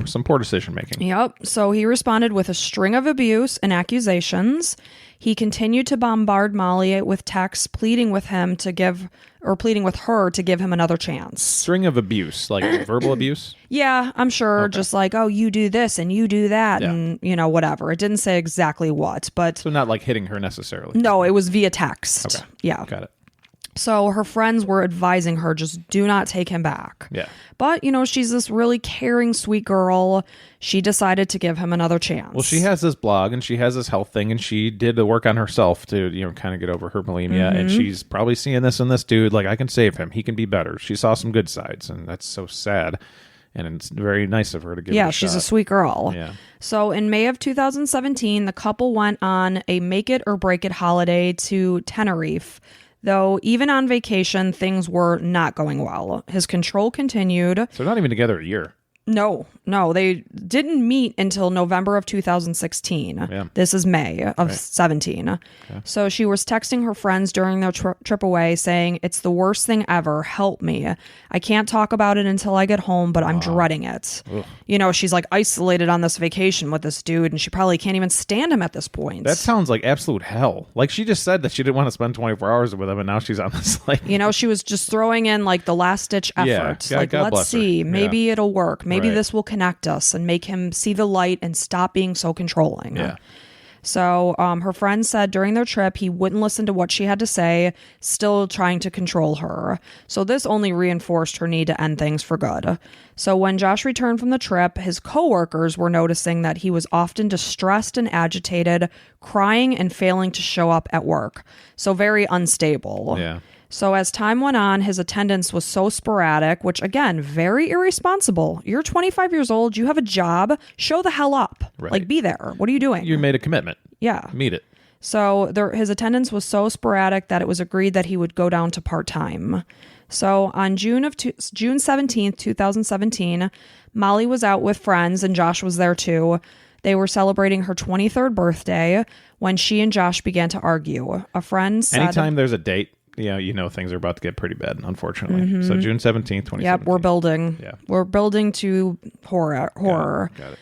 some poor decision making. Yep. So he responded with a string of abuse and accusations. He continued to bombard Molly with texts, pleading with her to give him another chance. String of abuse, like verbal abuse? Yeah, I'm sure. Okay. Just like, oh, you do this and you do that, yeah. And whatever. It didn't say exactly what, but so not like hitting her necessarily. No, it was via text. Okay. Yeah. Got it. So her friends were advising her, just do not take him back. Yeah. But, she's this really caring, sweet girl. She decided to give him another chance. Well, she has this blog and she has this health thing, and she did the work on herself to, kind of get over her bulimia. And she's probably seeing this in this dude. Like, I can save him. He can be better. She saw some good sides, and that's so sad. And it's very nice of her to give it a shot. She's a sweet girl. Yeah. So in May of 2017, the couple went on a make it or break it holiday to Tenerife. Though even on vacation, things were not going well. His control continued. So they're not even together a year. No, they didn't meet until November of 2016. Yeah. This is May of 17. Okay. So she was texting her friends during their trip away saying, "It's the worst thing ever. Help me. I can't talk about it until I get home, but I'm dreading it." Ugh. She's like isolated on this vacation with this dude, and she probably can't even stand him at this point. That sounds like absolute hell. Like, she just said that she didn't want to spend 24 hours with him, and now she's on this like... she was just throwing in like the last ditch effort. Yeah. God let's see. Maybe it'll work. Maybe this will connect us and make him see the light and stop being so controlling. Yeah. So her friend said during their trip he wouldn't listen to what she had to say, still trying to control her. So this only reinforced her need to end things for good. So when Josh returned from the trip, his coworkers were noticing that he was often distressed and agitated, crying and failing to show up at work. So very unstable. Yeah. So as time went on, his attendance was so sporadic, which again, very irresponsible. You're 25 years old. You have a job. Show the hell up. Right. Like, be there. What are you doing? You made a commitment. Yeah. Meet it. So his attendance was so sporadic that it was agreed that he would go down to part-time. So on June 17th, 2017, Molly was out with friends and Josh was there too. They were celebrating her 23rd birthday when she and Josh began to argue. A friend said... Anytime there's a date, you know things are about to get pretty bad, unfortunately. So June 17th, 2017. Yep, we're building. Yeah. We're building to horror. Got it.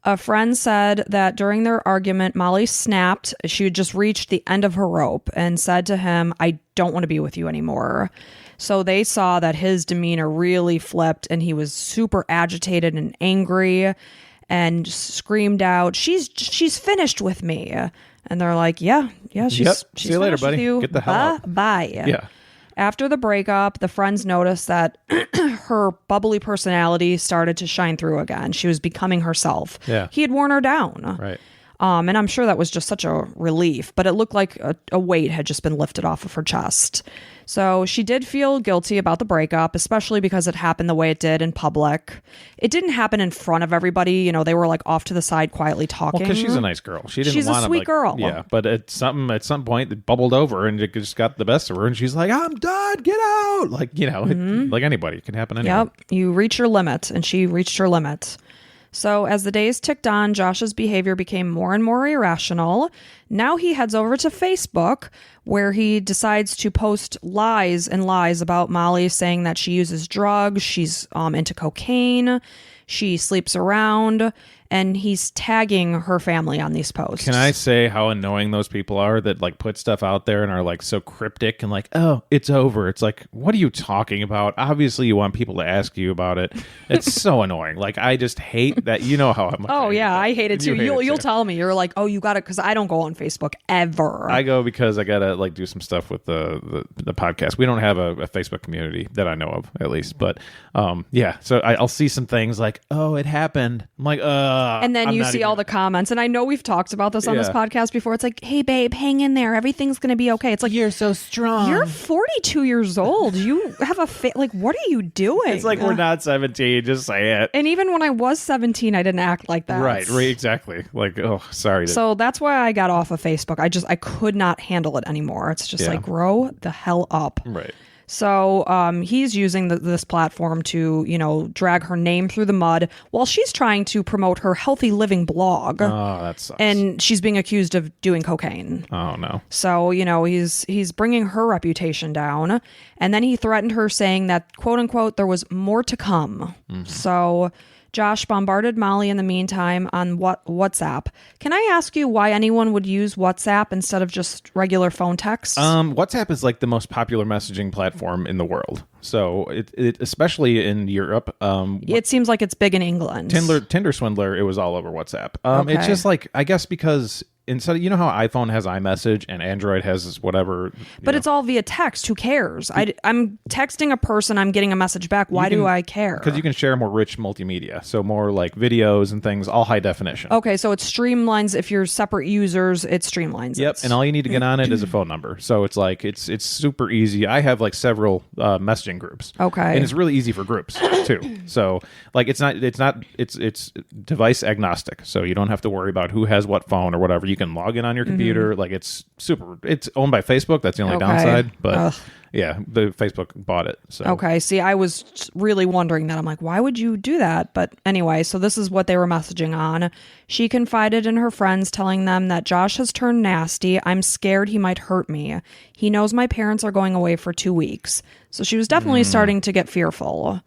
A friend said that during their argument, Molly snapped. She had just reached the end of her rope and said to him, "I don't want to be with you anymore." So they saw that his demeanor really flipped and he was super agitated and angry and screamed out, she's finished with me. And they're like, yeah, she's See you later, finished with buddy. you. Get the hell out. Bye. Yeah. After the breakup, the friends noticed that her bubbly personality started to shine through again. She was becoming herself. Yeah. He had worn her down. Right. And I'm sure that was just such a relief, but it looked like a weight had just been lifted off of her chest. So she did feel guilty about the breakup, especially because it happened the way it did in public. It didn't happen in front of everybody. You know, they were like off to the side quietly talking. Well, because she's a nice girl. She's a sweet girl. Yeah, but at some point it bubbled over and it just got the best of her, and she's like, "I'm done. Get out!" Like, like anybody, it can happen anywhere. Yep, you reach your limit, and she reached her limit. So as the days ticked on, Josh's behavior became more and more irrational. Now he heads over to Facebook, where he decides to post lies about Molly, saying that she uses drugs, she's into cocaine, she sleeps around, and he's tagging her family on these posts. Can I say how annoying those people are that like put stuff out there and are like so cryptic and like, "Oh, it's over." It's like, what are you talking about? Obviously you want people to ask you about it. It's so annoying. Like, I just hate that. You know how I'm I hate it too. You'll tell me. You're like, "Oh, you got it," because I don't go on Facebook ever. I go because I gotta like do some stuff with the podcast. We don't have a Facebook community that I know of, at least. But so I'll see some things like, "Oh, it happened." I'm like, and then you see all the comments, and I know we've talked about this on this podcast before. It's like, "Hey, babe, hang in there. Everything's going to be okay." It's like, you're so strong. You're 42 years old. You have like, what are you doing? It's like, we're not 17. Just say it. And even when I was 17, I didn't act like that. Right, exactly. Like, oh, sorry. So that's why I got off of Facebook. I could not handle it anymore. It's just like, grow the hell up. Right. So he's using this platform to, drag her name through the mud while she's trying to promote her healthy living blog. Oh, that sucks. And she's being accused of doing cocaine. Oh, no. So, he's bringing her reputation down. And then he threatened her, saying that, quote unquote, there was more to come. Mm-hmm. So Josh bombarded Molly in the meantime on WhatsApp. Can I ask you why anyone would use WhatsApp instead of just regular phone text? WhatsApp is like the most popular messaging platform in the world. So it especially in Europe. It seems like it's big in England. Tinder swindler, it was all over WhatsApp. Okay. It's just like, I guess because instead of, how iPhone has iMessage and Android has whatever. But it's all via text. Who cares? I'm texting a person. I'm getting a message back. Why do I care? Because you can share more rich multimedia. So more like videos and things, all high definition. Okay, so it streamlines. If you're separate users, it streamlines. Yep, and all you need to get on it is a phone number. So it's like, it's super easy. I have like several messaging groups. Okay. And it's really easy for groups too. So like, it's device agnostic. So you don't have to worry about who has what phone or whatever. You can log in on your computer. Like, it's owned by Facebook. That's the only downside. But yeah, the Facebook bought it. So okay. See, I was really wondering that. I'm like, why would you do that? But anyway, so this is what they were messaging on. She confided in her friends, telling them that Josh has turned nasty. I'm scared he might hurt me. He knows my parents are going away for 2 weeks. So she was definitely starting to get fearful.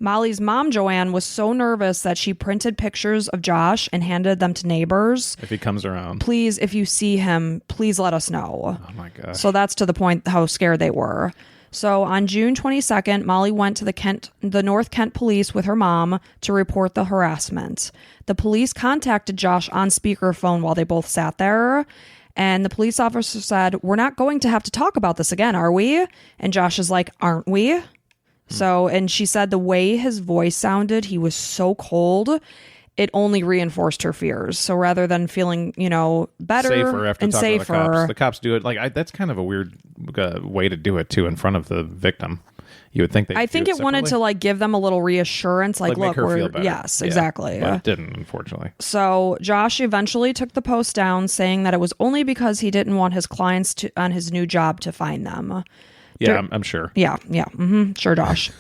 Molly's mom, Joanne, was so nervous that she printed pictures of Josh and handed them to neighbors. If he comes around. Please, if you see him, please let us know. Oh, my gosh. So that's to the point how scared they were. So on June 22nd, Molly went to the North Kent police with her mom to report the harassment. The police contacted Josh on speakerphone while they both sat there. And the police officer said, "We're not going to have to talk about this again, are we?" And Josh is like, "Aren't we?" So, and she said the way his voice sounded, he was so cold. it only reinforced her fears. So rather than feeling, better safer after and talking safer, to the cops do it. Like that's kind of a weird way to do it too, in front of the victim. You would think they. I think it wanted to like give them a little reassurance, like look, make her feel better. Yes, exactly. But it didn't, unfortunately. So Josh eventually took the post down, saying that it was only because he didn't want his clients on his new job to find them. Yeah, I'm sure. Yeah. Sure, Josh.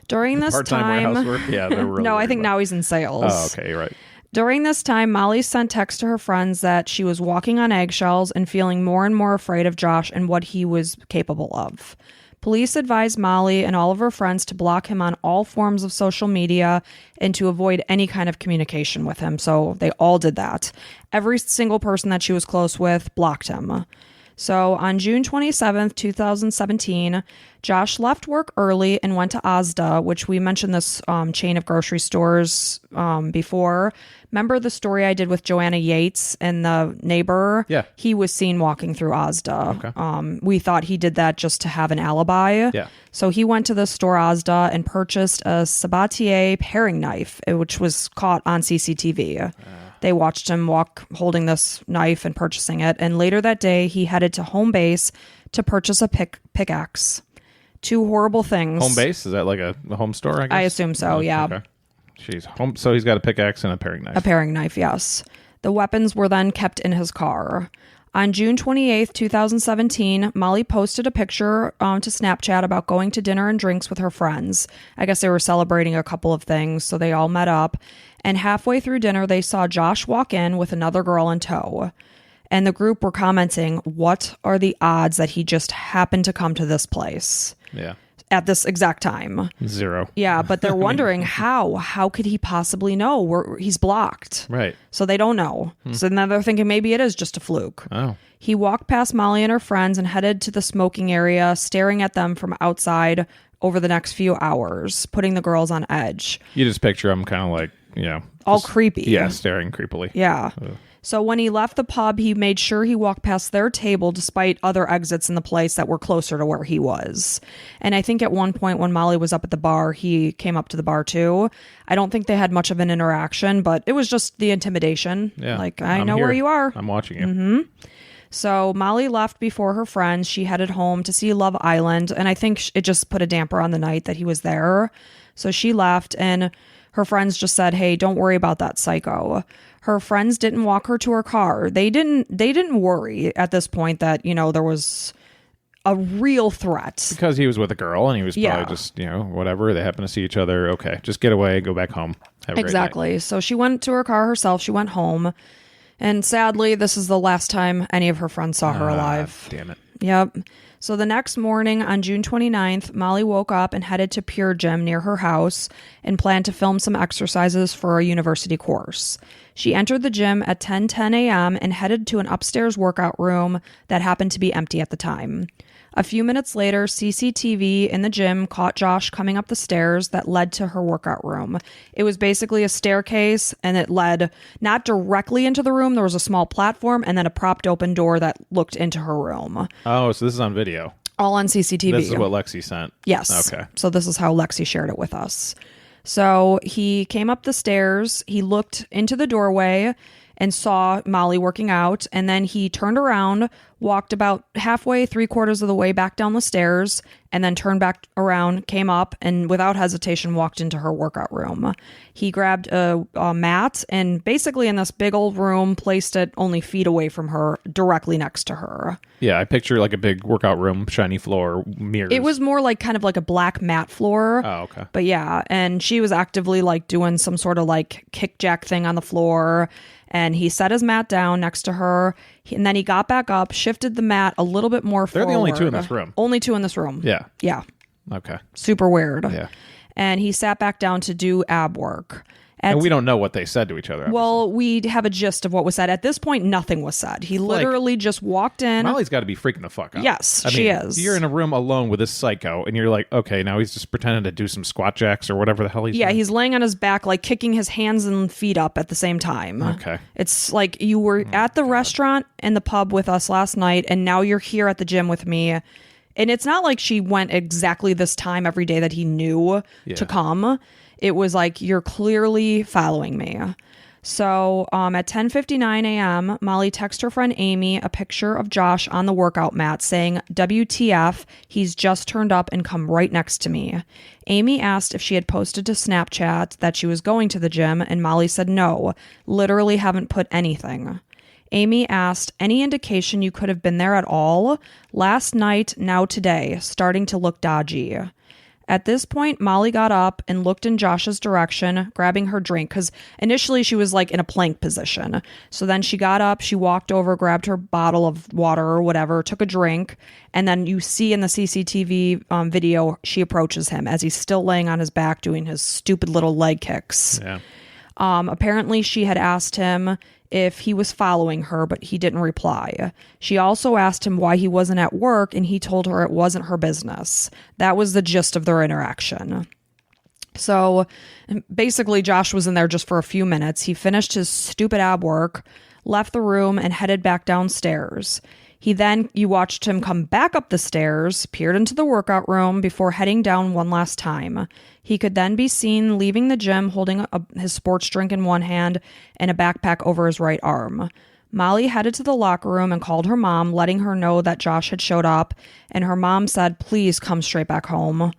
During this part-time warehouse work? Yeah, they're really no, I think now he's in sales. Oh, okay, you're right. During this time, Molly sent texts to her friends that she was walking on eggshells and feeling more and more afraid of Josh and what he was capable of. Police advised Molly and all of her friends to block him on all forms of social media and to avoid any kind of communication with him. So they all did that. Every single person that she was close with blocked him. So on June 27th, 2017, Josh left work early and went to Asda, which we mentioned this chain of grocery stores before. Remember the story I did with Joanna Yates and the neighbor? Yeah. He was seen walking through Asda. Okay. We thought he did that just to have an alibi. Yeah. So he went to the store Asda and purchased a Sabatier paring knife, which was caught on CCTV. They watched him walk holding this knife and purchasing it. And later that day, he headed to home base to purchase a pickaxe. Two horrible things. Home base? Is that like a home store, I guess? I assume so, yeah. Okay. Jeez. Home. So he's got a pickaxe and a paring knife. A paring knife, yes. The weapons were then kept in his car. On June 28th, 2017, Molly posted a picture to Snapchat about going to dinner and drinks with her friends. I guess they were celebrating a couple of things, so they all met up. And halfway through dinner, they saw Josh walk in with another girl in tow. And the group were commenting, what are the odds that he just happened to come to this place? Yeah. At this exact time. 0. Yeah, but they're wondering how could he possibly know? He's blocked. Right. So they don't know. So now they're thinking maybe it is just a fluke. Oh. He walked past Molly and her friends and headed to the smoking area, staring at them from outside over the next few hours, putting the girls on edge. You just picture him kind of like, all creepy. Yeah, staring creepily. Yeah. Ugh. So when he left the pub, he made sure he walked past their table despite other exits in the place that were closer to where he was. And I think at one point when Molly was up at the bar, he came up to the bar too. I don't think they had much of an interaction, but it was just the intimidation. Yeah. Like, I know where you are. I'm watching you. Mm-hmm. So Molly left before her friends. She headed home to see Love Island. And I think it just put a damper on the night that he was there. So she left and her friends just said, hey, don't worry about that psycho. Her friends didn't walk her to her car. They didn't worry at this point that, there was a real threat. Because he was with a girl and he was probably just, whatever. They happen to see each other. Okay, just get away, go back home. Have a Exactly. great night. So she went to her car herself. She went home. And sadly, this is the last time any of her friends saw her alive. Damn it. Yep. So the next morning on June 29th, Molly woke up and headed to Pure Gym near her house and planned to film some exercises for a university course. She entered the gym at 10:10 a.m. and headed to an upstairs workout room that happened to be empty at the time. A few minutes later, CCTV in the gym caught Josh coming up the stairs that led to her workout room. It was basically a staircase, and it led not directly into the room. There was a small platform and then a propped open door that looked into her room. Oh, so this is on video. All on CCTV. This is what Lexi sent. Yes. Okay. So this is how Lexi shared it with us. So he came up the stairs. He looked into the doorway and saw Molly working out. And then he turned around, walked about halfway, 3/4 of the way back down the stairs, and then turned back around, came up, and without hesitation walked into her workout room. He grabbed a mat and basically in this big old room placed it only feet away from her, directly next to her. Yeah, I picture like a big workout room, shiny floor, mirrors. It was more like kind of like a black mat floor. Oh, okay. But yeah, and she was actively like doing some sort of like kick jack thing on the floor. And he set his mat down next to her. And then he got back up, shifted the mat a little bit more forward. They're the only two in this room. Only two in this room. Yeah. Yeah. Okay. Super weird. Yeah. And he sat back down to do ab work. And we don't know what they said to each other. Well, we have a gist of what was said. At this point, nothing was said. He literally just walked in. Molly's got to be freaking the fuck out. Yes, she is. You're in a room alone with this psycho, and you're like, okay, now he's just pretending to do some squat jacks or whatever the hell he's doing. He's laying on his back, like kicking his hands and feet up at the same time. Okay. It's like you were at the restaurant and the pub with us last night, and now you're here at the gym with me. And it's not like she went exactly this time every day that he knew to come. it was like, you're clearly following me. So at 10:59 a.m., Molly texted her friend Amy a picture of Josh on the workout mat saying, WTF, he's just turned up and come right next to me. Amy asked if she had posted to Snapchat that she was going to the gym, and Molly said no, literally haven't put anything. Amy asked, any indication you could have been there at all? Last night, now today, starting to look dodgy. At this point, Molly got up and looked in Josh's direction, grabbing her drink, because initially she was like in a plank position. So then she got up, she walked over, grabbed her bottle of water or whatever, took a drink, and then you see in the CCTV video, she approaches him as he's still laying on his back doing his stupid little leg kicks. Yeah. Apparently, she had asked him if he was following her, but he didn't reply. She also asked him why he wasn't at work, and he told her it wasn't her business. That was the gist of their interaction. So basically, Josh was in there just for a few minutes. He finished his stupid ab work, left the room, and headed back downstairs. You watched him come back up the stairs, peered into the workout room before heading down one last time. He could then be seen leaving the gym holding his sports drink in one hand and a backpack over his right arm. Molly headed to the locker room and called her mom, letting her know that Josh had showed up, and her mom said, please come straight back home.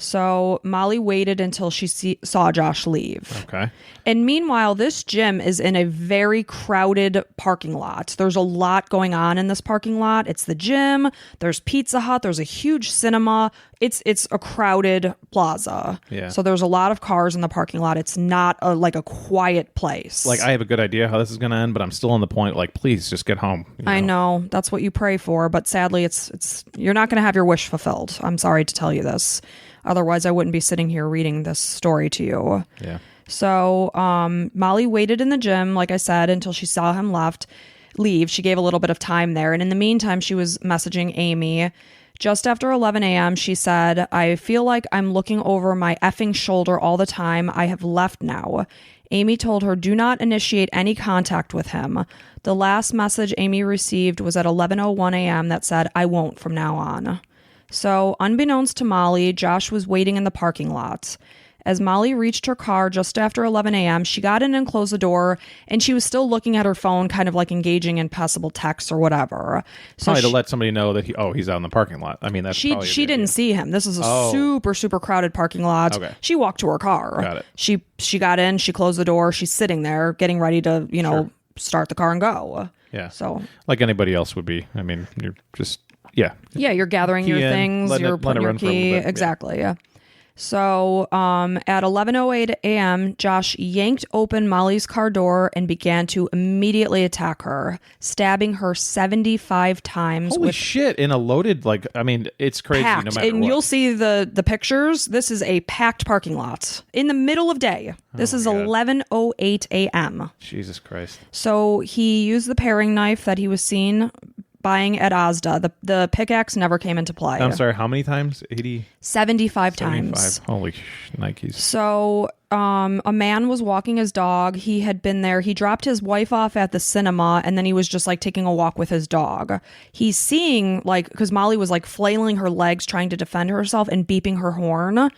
So Molly waited until she saw Josh leave. Okay. And meanwhile, this gym is in a very crowded parking lot. There's a lot going on in this parking lot. It's the gym. There's Pizza Hut. There's a huge cinema. It's a crowded plaza. Yeah. So there's a lot of cars in the parking lot. It's not like a quiet place. Like, I have a good idea how this is going to end, but I'm still on the point, like, please just get home. I know. That's what you pray for. But sadly, it's you're not going to have your wish fulfilled. I'm sorry to tell you this. Otherwise, I wouldn't be sitting here reading this story to you. Yeah. So Molly waited in the gym, like I said, until she saw him leave. She gave a little bit of time there. And in the meantime, she was messaging Amy. Just after 11 a.m., she said, I feel like I'm looking over my effing shoulder all the time. I have left now. Amy told her, do not initiate any contact with him. The last message Amy received was at 11:01 a.m. that said, I won't from now on. So, unbeknownst to Molly, Josh was waiting in the parking lot. As Molly reached her car just after 11 a.m., she got in and closed the door, and she was still looking at her phone, kind of like engaging in possible texts or whatever. So Probably to let somebody know that he's out in the parking lot. I mean, that's she didn't see him. This is a super, super crowded parking lot. Okay. She walked to her car. Got it. She got in, she closed the door, she's sitting there getting ready to, Sure. start the car and go. Yeah. So like anybody else would be. I mean, you're just... Yeah. Yeah, you're gathering your things, you're putting your key. Exactly. Yeah. So at 11:08 a.m., Josh yanked open Molly's car door and began to immediately attack her, stabbing her 75 times. Holy shit, in a loaded, it's crazy packed. No matter and what. You'll see the pictures. This is a packed parking lot in the middle of day. This is 11:08 a.m. Jesus Christ. So he used the paring knife that he was seen buying at Asda. The pickaxe never came into play. I'm sorry, how many times? 75 times. Holy Nikes. So a man was walking his dog. He had been there. He dropped his wife off at the cinema, and then he was just like taking a walk with his dog. He's seeing, because Molly was like flailing her legs trying to defend herself and beeping her horn.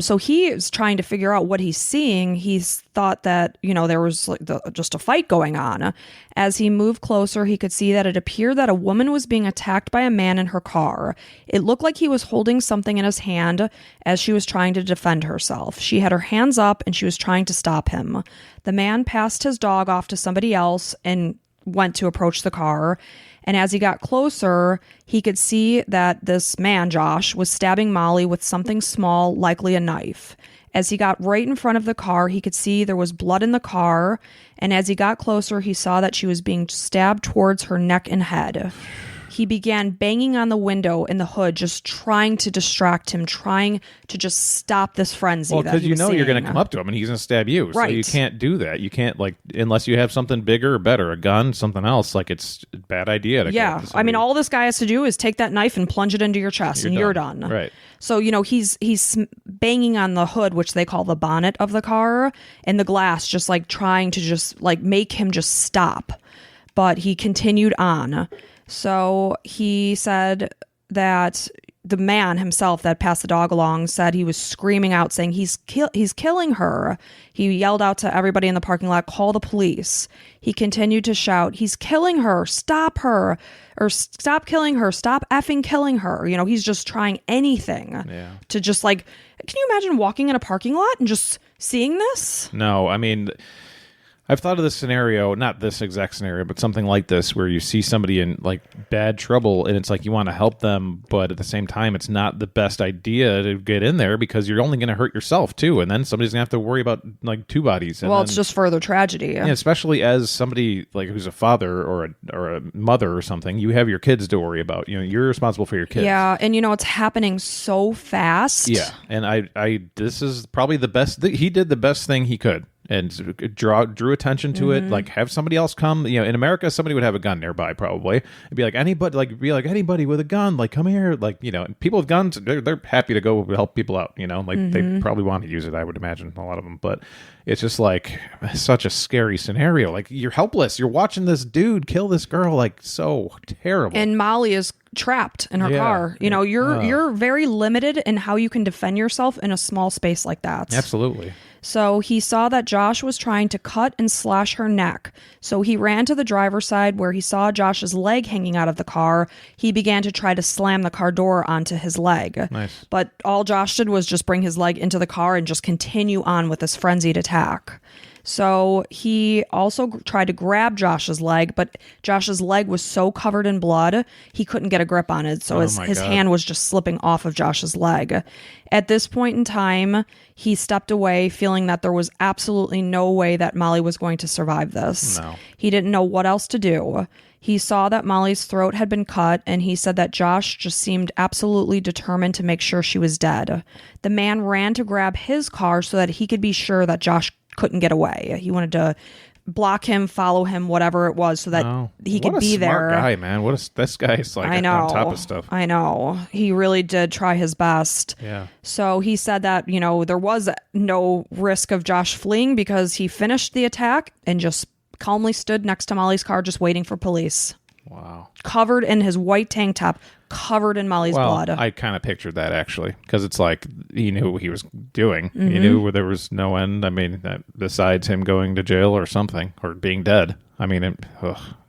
So he is trying to figure out what he's seeing. He's thought that, there was just a fight going on. As he moved closer, he could see that it appeared that a woman was being attacked by a man in her car. It looked like he was holding something in his hand as she was trying to defend herself. She had her hands up and she was trying to stop him. The man passed his dog off to somebody else and went to approach the car. And as he got closer, he could see that this man, Josh, was stabbing Molly with something small, likely a knife. As he got right in front of the car, he could see there was blood in the car. And as he got closer, he saw that she was being stabbed towards her neck and head. He began banging on the window in the hood, just trying to distract him, trying to just stop this frenzy. Well, because you're going to come up to him and he's going to stab you. Right. So you can't do that. You can't, unless you have something bigger or better, a gun, something else. It's a bad idea to go up to somebody. I mean, all this guy has to do is take that knife and plunge it into your chest, you're done. Right. So, he's banging on the hood, which they call the bonnet of the car, and the glass, just trying to just make him just stop. But he continued on. So he said that the man himself that passed the dog along said he was screaming out saying he's killing her. He yelled out to everybody in the parking lot, call the police. He continued to shout, he's killing her, stop her, or stop killing her, stop effing killing her. You know, he's just trying anything to just like, can you imagine walking in a parking lot and just seeing this? No, I mean, I've thought of this scenario, not this exact scenario, but something like this where you see somebody in like bad trouble and it's like you want to help them, but at the same time, it's not the best idea to get in there because you're only going to hurt yourself too. And then somebody's going to have to worry about like two bodies. And it's just further tragedy. Yeah, especially as somebody like who's a father or a mother or something, you have your kids to worry about. You know, you're responsible for your kids. Yeah. And you know, it's happening so fast. Yeah. And this is probably the best. He did the best thing he could. And drew attention to it. Like, have somebody else come. You know, in America, somebody would have a gun nearby probably. It'd be like anybody with a gun, like come here. Like, you know, people with guns, they're happy to go help people out. You know, like they probably want to use it. I would imagine a lot of them. But it's just like such a scary scenario. Like you're helpless. You're watching this dude kill this girl. Like so terrible. And Molly is trapped in her car. You know, you're very limited in how you can defend yourself in a small space like that. Absolutely. So he saw that Josh was trying to cut and slash her neck. So he ran to the driver's side where he saw Josh's leg hanging out of the car. He began to try to slam the car door onto his leg. Nice. But all Josh did was just bring his leg into the car and just continue on with this frenzied attack. So he also tried to grab Josh's leg, but Josh's leg was so covered in blood, he couldn't get a grip on it. So his hand was just slipping off of Josh's leg. At this point in time, he stepped away, feeling that there was absolutely no way that Molly was going to survive this. No. He didn't know what else to do. He saw that Molly's throat had been cut, and he said that Josh just seemed absolutely determined to make sure she was dead. The man ran to grab his car so that he could be sure that Josh couldn't get away. He wanted to block him, follow him, whatever it was, so that he could be there. What a smart guy, man. This guy's like on top of stuff. I know. He really did try his best. Yeah. So he said that, you know, there was no risk of Josh fleeing because he finished the attack and just calmly stood next to Molly's car just waiting for police. Wow. Covered in his white tank top, covered in Molly's blood. I kind of pictured that actually, because it's like he knew what he was doing. He knew there was no end. I mean, besides him going to jail or something or being dead. I mean,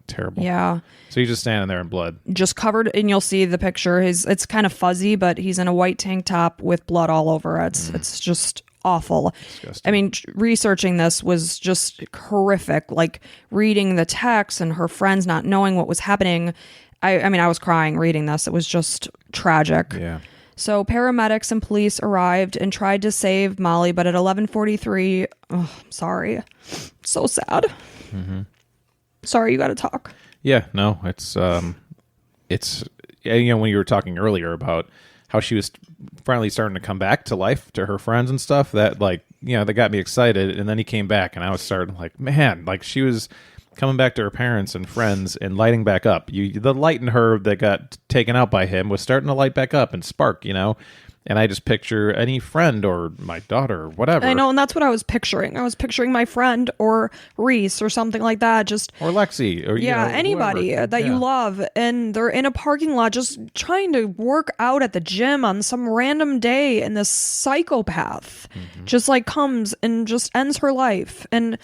terrible. Yeah. So he's just standing there in blood, just covered, and you'll see the picture. It's kind of fuzzy, but he's in a white tank top with blood all over it. It's just awful. Disgusting. I mean, researching this was just horrific. Like reading the text and her friends not knowing what was happening. I mean, I was crying reading this. It was just tragic. Yeah. So paramedics and police arrived and tried to save Molly, but at 11:43, sorry, so sad. Sorry, you got to talk. Yeah, no, it's you know, when you were talking earlier about how she was finally starting to come back to life to her friends and stuff, that like, you know, that got me excited. And then he came back and I was starting like, man, like she was coming back to her parents and friends and lighting back up. The light in her that got taken out by him was starting to light back up and spark, you know? And I just picture any friend or my daughter or whatever. I know, and that's what I was picturing. I was picturing my friend or Reese or something like that. Just or Lexi or anybody whoever. that you love, and they're in a parking lot just trying to work out at the gym on some random day, and this psychopath just like comes and just ends her life. And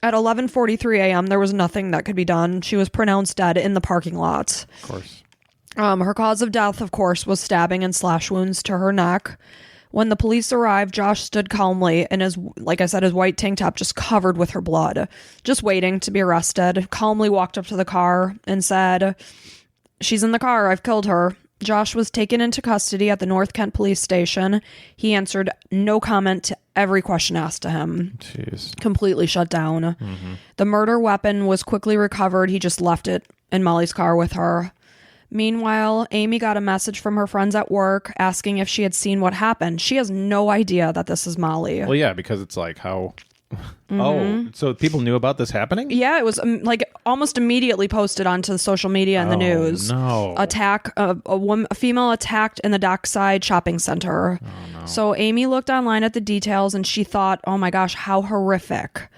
at 11:43 a.m., there was nothing that could be done. She was pronounced dead in the parking lot. Of course. Her cause of death, of course, was stabbing and slash wounds to her neck. When the police arrived, Josh stood calmly in his, like I said, his white tank top just covered with her blood, just waiting to be arrested. Calmly walked up to the car and said, "She's in the car. I've killed her." Josh was taken into custody at the North Kent police station. He answered no comment to every question asked to him. Jeez. Completely shut down. The murder weapon was quickly recovered. He just left it in Molly's car with her. Meanwhile, Amy got a message from her friends at work asking if she had seen what happened. She has no idea that this is Molly. Well, yeah, because it's like how... Oh, so people knew about this happening? Yeah, it was like almost immediately posted onto social media and the news. No. A female attacked in the Dockside shopping center. Oh, no. So Amy looked online at the details and she thought, oh my gosh, how horrific.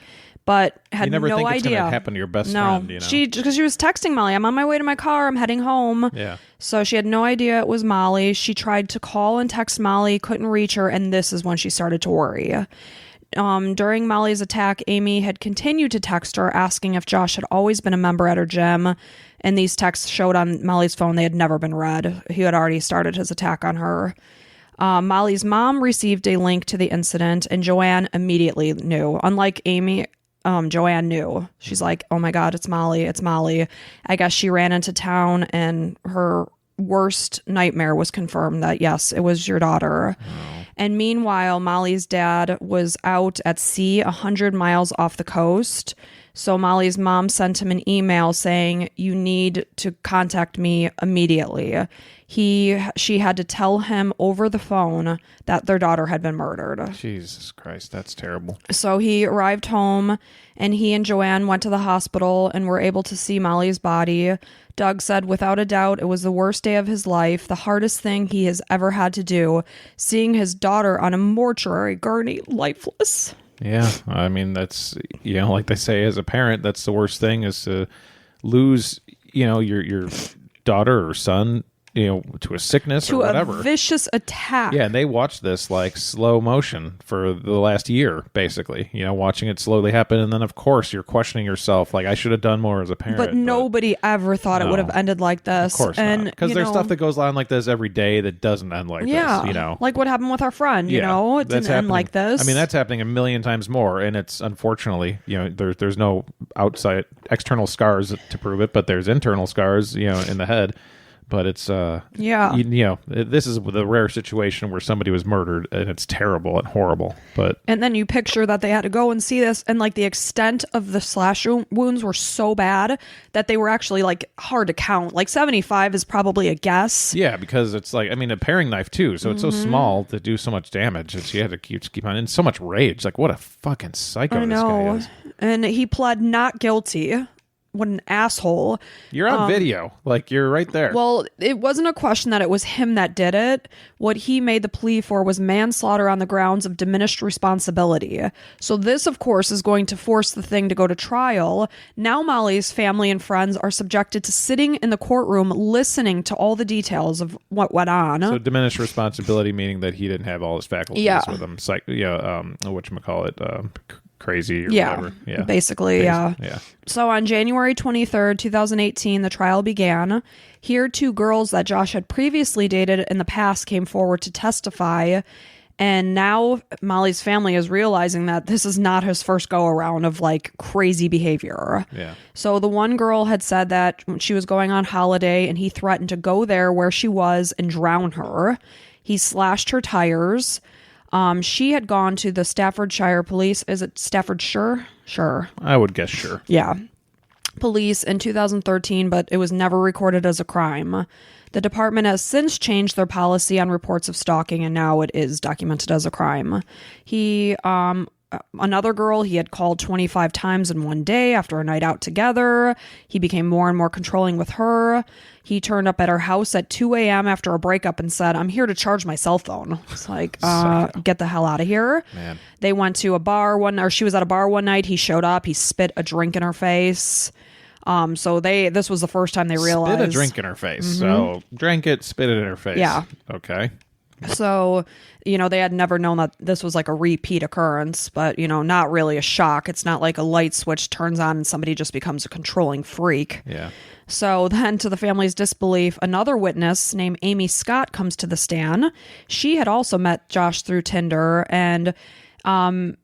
but had you never no think it's idea. gonna happen to your best No, friend, you know? because she was texting Molly, I'm on my way to my car, I'm heading home. Yeah. So she had no idea it was Molly. She tried to call and text Molly, couldn't reach her, and this is when she started to worry. During Molly's attack, Amy had continued to text her, asking if Josh had always been a member at her gym, and these texts showed on Molly's phone they had never been read. He had already started his attack on her. Molly's mom received a link to the incident, and Joanne immediately knew. Unlike Amy, Joanne knew. She's like, oh my God, it's Molly. It's Molly. I guess she ran into town and her worst nightmare was confirmed that, yes, it was your daughter. Oh. And meanwhile, Molly's dad was out at sea 100 miles off the coast. So Molly's mom sent him an email saying, you need to contact me immediately. She had to tell him over the phone that their daughter had been murdered. Jesus Christ, that's terrible. So he arrived home and he and Joanne went to the hospital and were able to see Molly's body. Doug said, without a doubt, it was the worst day of his life, the hardest thing he has ever had to do, seeing his daughter on a mortuary gurney, lifeless. Yeah, I mean, that's, like they say as a parent, that's the worst thing is to lose, your daughter or son, to a sickness or whatever. A vicious attack. Yeah, and they watched this like slow motion for the last year, basically, watching it slowly happen. And then, of course, you're questioning yourself, like, I should have done more as a parent. But nobody ever thought it would have ended like this. Of course not. Because there's stuff that goes on like this every day that doesn't end like this, Like what happened with our friend, it didn't end like this. I mean, that's happening a million times more. And it's unfortunately, there's no external scars to prove it, but there's internal scars, in the head. But it's this is the rare situation where somebody was murdered and it's terrible and horrible. And then you picture that they had to go and see this, and like the extent of the slash wounds were so bad that they were actually like hard to count. Like 75 is probably a guess. Yeah, because it's like, I mean, a paring knife too, so it's so small to do so much damage that she had to keep on, and so much rage. Like, what a fucking psycho this guy is. And he pled not guilty. What an asshole. You're on video. Like, you're right there. Well, it wasn't a question that it was him that did it. What he made the plea for was manslaughter on the grounds of diminished responsibility. So this, of course, is going to force the thing to go to trial. Now Molly's family and friends are subjected to sitting in the courtroom listening to all the details of what went on. So diminished responsibility, meaning that he didn't have all his faculties with him. Whatchamacallit, crazy or whatever. Yeah, basically, yeah. So on January 23rd, 2018, the trial began. Here, two girls that Josh had previously dated in the past came forward to testify. And now Molly's family is realizing that this is not his first go around of like crazy behavior. Yeah. So the one girl had said that she was going on holiday and he threatened to go there where she was and drown her. He slashed her tires. She had gone to the Staffordshire police. Is it Staffordshire? Sure. I would guess sure. Yeah. Police in 2013, but it was never recorded as a crime. The department has since changed their policy on reports of stalking, and now it is documented as a crime. Another girl he had called 25 times in one day after a night out together. He became more and more controlling with her. He turned up at her house at 2 a.m. after a breakup and said, I'm here to charge my cell phone. It's like, get the hell out of here. Man. They went to a bar she was at a bar one night. He showed up. He spit a drink in her face. This was the first time they realized. Spit a drink in her face. Mm-hmm. So drank it, spit it in her face. Yeah. Okay. So, they had never known that this was like a repeat occurrence, but, not really a shock. It's not like a light switch turns on and somebody just becomes a controlling freak. Yeah. So then, to the family's disbelief, another witness named Amy Scott comes to the stand. She had also met Josh through Tinder, and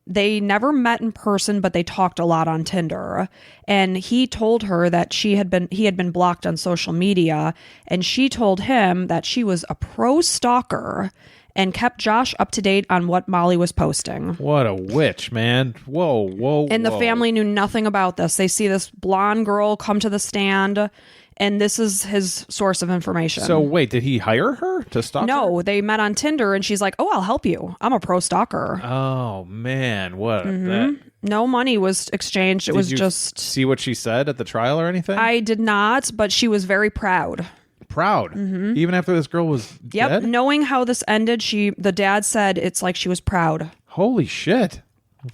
they never met in person, but they talked a lot on Tinder. And he told her that he had been blocked on social media, and she told him that she was a pro stalker and kept Josh up to date on what Molly was posting. What a witch, man. Whoa. And the family knew nothing about this. They see this blonde girl come to the stand, and this is his source of information. So wait, did he hire her to stalk her? No, they met on Tinder, and she's like, oh, I'll help you. I'm a pro stalker. Oh, man. What? No money was exchanged. It was just... see what she said at the trial or anything? I did not, but she was very proud. Even after this girl was dead? Knowing how this ended, the dad said it's like she was proud. Holy shit.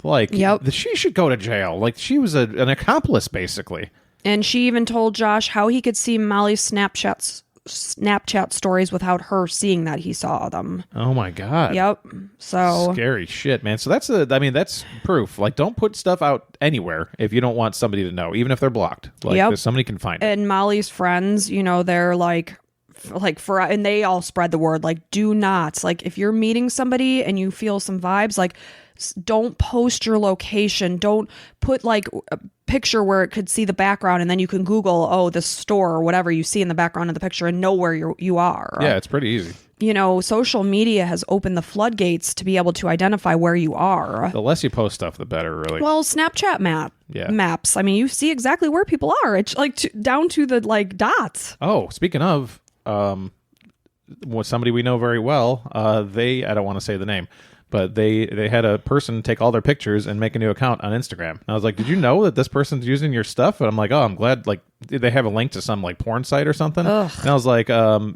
Like, Yep. she should go to jail. Like, she was an accomplice, basically. And she even told Josh how he could see Molly's Snapchat stories without her seeing that he saw them. Oh my God. Yep. So scary shit, man. So that's proof. Like, don't put stuff out anywhere if you don't want somebody to know, even if they're blocked. Like, somebody can find it. And Molly's friends, they're and they all spread the word, like, do not, like, if you're meeting somebody and you feel some vibes, like, don't post your location. Don't put like a picture where it could see the background and then you can Google, this store or whatever you see in the background of the picture and know where you are. Yeah, it's pretty easy. Social media has opened the floodgates to be able to identify where you are. The less you post stuff, the better, really. Well, Snapchat maps. I mean, you see exactly where people are. It's like down to the like dots. Oh, speaking of, somebody we know very well, I don't want to say the name, but they had a person take all their pictures and make a new account on Instagram. And I was like, did you know that this person's using your stuff? And I'm like, oh, I'm glad. Like, they have a link to some like porn site or something. Ugh. And I was like,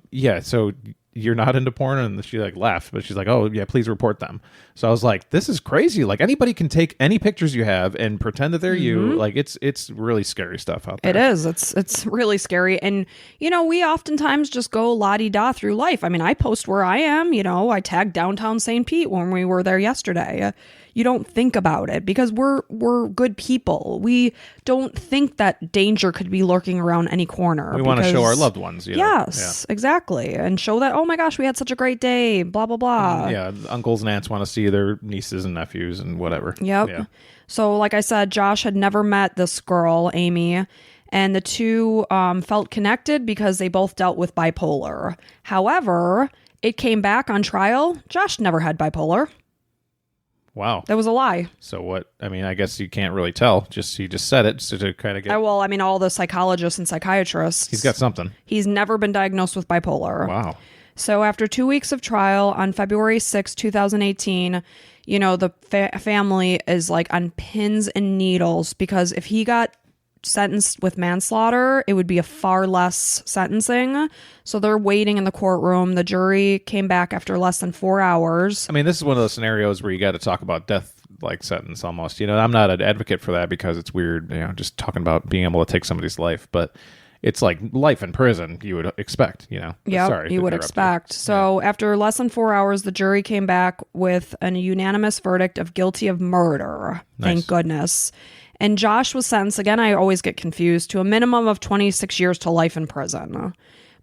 yeah, so you're not into porn? And she like laughed, but she's like, oh yeah, please report them. So I was like, this is crazy. Like, anybody can take any pictures you have and pretend that they're you. Like, it's really scary stuff out there. It is. It's really scary. And, we oftentimes just go la-di-da through life. I mean, I post where I am, I tagged downtown St. Pete when we were there yesterday. You don't think about it because we're good people. We don't think that danger could be lurking around any corner. We want to show our loved ones. Yes, exactly. And show that, oh my gosh, we had such a great day, blah, blah, blah. Yeah, uncles and aunts want to see their nieces and nephews and whatever. Yep. Yeah. So like I said, Josh had never met this girl, Amy, and the two felt connected because they both dealt with bipolar. However, it came back on trial. Josh never had bipolar. Wow. That was a lie. So what? I mean, I guess you can't really tell. He just said it to kind of get... all the psychologists and psychiatrists. He's got something. He's never been diagnosed with bipolar. Wow. So after 2 weeks of trial on February 6, 2018, the family is like on pins and needles because if he got sentenced with manslaughter, it would be a far less sentencing. So they're waiting in the courtroom. The jury came back after less than 4 hours. I mean, this is one of those scenarios where you got to talk about death like sentence almost. I'm not an advocate for that because it's weird, just talking about being able to take somebody's life, but it's like life in prison you would expect, Yeah, Sorry, you would expect. So after less than 4 hours, the jury came back with a unanimous verdict of guilty of murder. Nice. Thank goodness. And Josh was sentenced, again, I always get confused, to a minimum of 26 years to life in prison.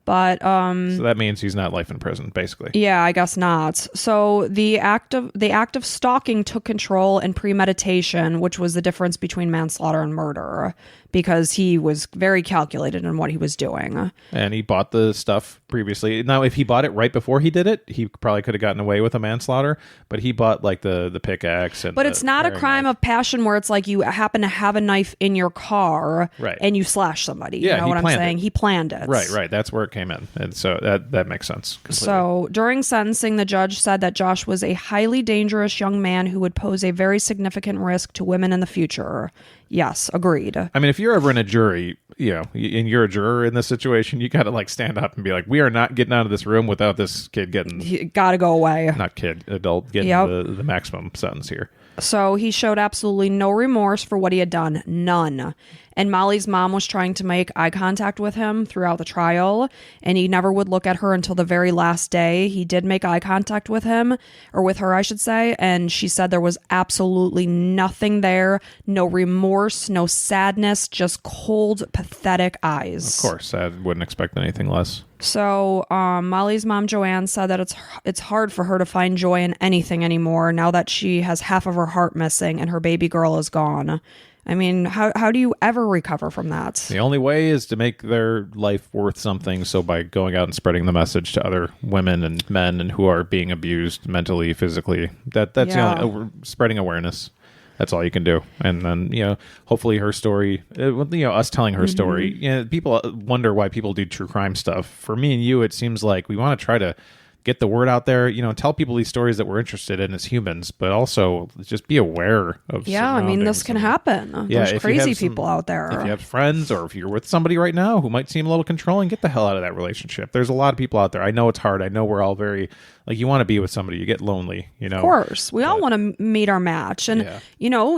But so that means he's not life in prison, basically. Yeah, I guess not. So the act of stalking took control and premeditation, which was the difference between manslaughter and murder, because he was very calculated in what he was doing. And he bought the stuff previously. Now, if he bought it right before he did it, he probably could have gotten away with a manslaughter, but he bought like the pickaxe. But it's not a crime of passion where it's like you happen to have a knife in your car and you slash somebody. Yeah, you know what I'm saying? He planned it. Right. That's where it came in. And so that makes sense completely. So during sentencing, the judge said that Josh was a highly dangerous young man who would pose a very significant risk to women in the future. Yes, agreed. I mean, if you're ever in a jury, and you're a juror in this situation, you got to like stand up and be like, we are not getting out of this room without this kid getting... He got to go away. Not kid, adult, getting the maximum sentence here. So he showed absolutely no remorse for what he had done. None. And Molly's mom was trying to make eye contact with him throughout the trial, and he never would look at her until the very last day. He did make eye contact with him, or with her, I should say, and she said there was absolutely nothing there. No remorse, no sadness, just cold, pathetic eyes. Of course, I wouldn't expect anything less. So Molly's mom, Joanne, said that it's hard for her to find joy in anything anymore now that she has half of her heart missing and her baby girl is gone. I mean, how do you ever recover from that? The only way is to make their life worth something. So by going out and spreading the message to other women and men and who are being abused mentally, physically, that's the only, spreading awareness. That's all you can do. And then, hopefully her story, us telling her story, people wonder why people do true crime stuff. For me and you, it seems like we want to try to get the word out there, tell people these stories that we're interested in as humans, but also just be aware of this can happen. There's crazy people out there. If you have friends or if you're with somebody right now who might seem a little controlling, get the hell out of that relationship. There's a lot of people out there. I know it's hard. I know we're all very, you want to be with somebody. You get lonely, Of course. We all want to meet our match. And,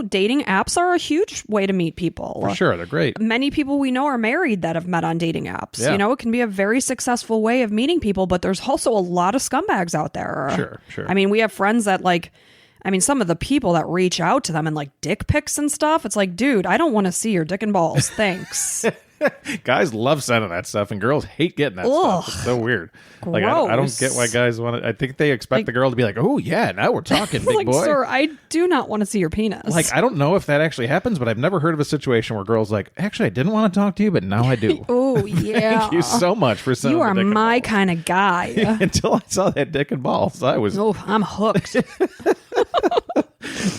dating apps are a huge way to meet people. For sure. They're great. Many people we know are married that have met on dating apps. Yeah. It can be a very successful way of meeting people, but there's also a lot of scumbags out there. Sure. I mean, we have friends that some of the people that reach out to them and dick pics and stuff, it's like, dude, I don't want to see your dick and balls. Thanks. Guys love sending that stuff, and girls hate getting that stuff. It's so weird. Gross. I don't get why guys want to. I think they expect the girl to be like, "Oh yeah, now we're talking, big boy." Sir, I do not want to see your penis. I don't know if that actually happens, but I've never heard of a situation where girls actually, I didn't want to talk to you, but now I do. Oh yeah. Thank you so much for sending. You are my kind of guy. Until I saw that dick and balls, I was. Oh, I'm hooked.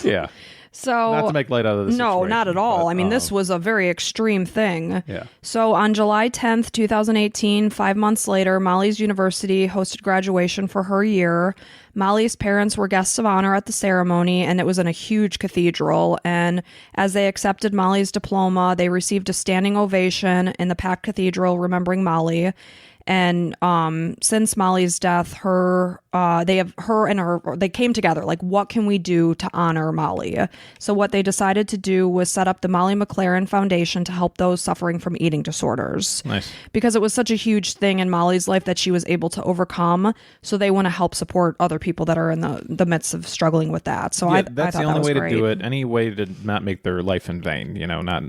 Yeah. So, not to make light out of this. No, not at all. But, this was a very extreme thing. Yeah. So on July 10th, 2018, 5 months later, Molly's university hosted graduation for her year. Molly's parents were guests of honor at the ceremony, and it was in a huge cathedral. And as they accepted Molly's diploma, they received a standing ovation in the packed cathedral, remembering Molly. And since Molly's death, they came together. What can we do to honor Molly? So what they decided to do was set up the Molly McLaren Foundation to help those suffering from eating disorders. Nice. Because it was such a huge thing in Molly's life that she was able to overcome. So they want to help support other people that are in the midst of struggling with that. So I thought that's the only way to do it. Any way to not make their life in vain. Not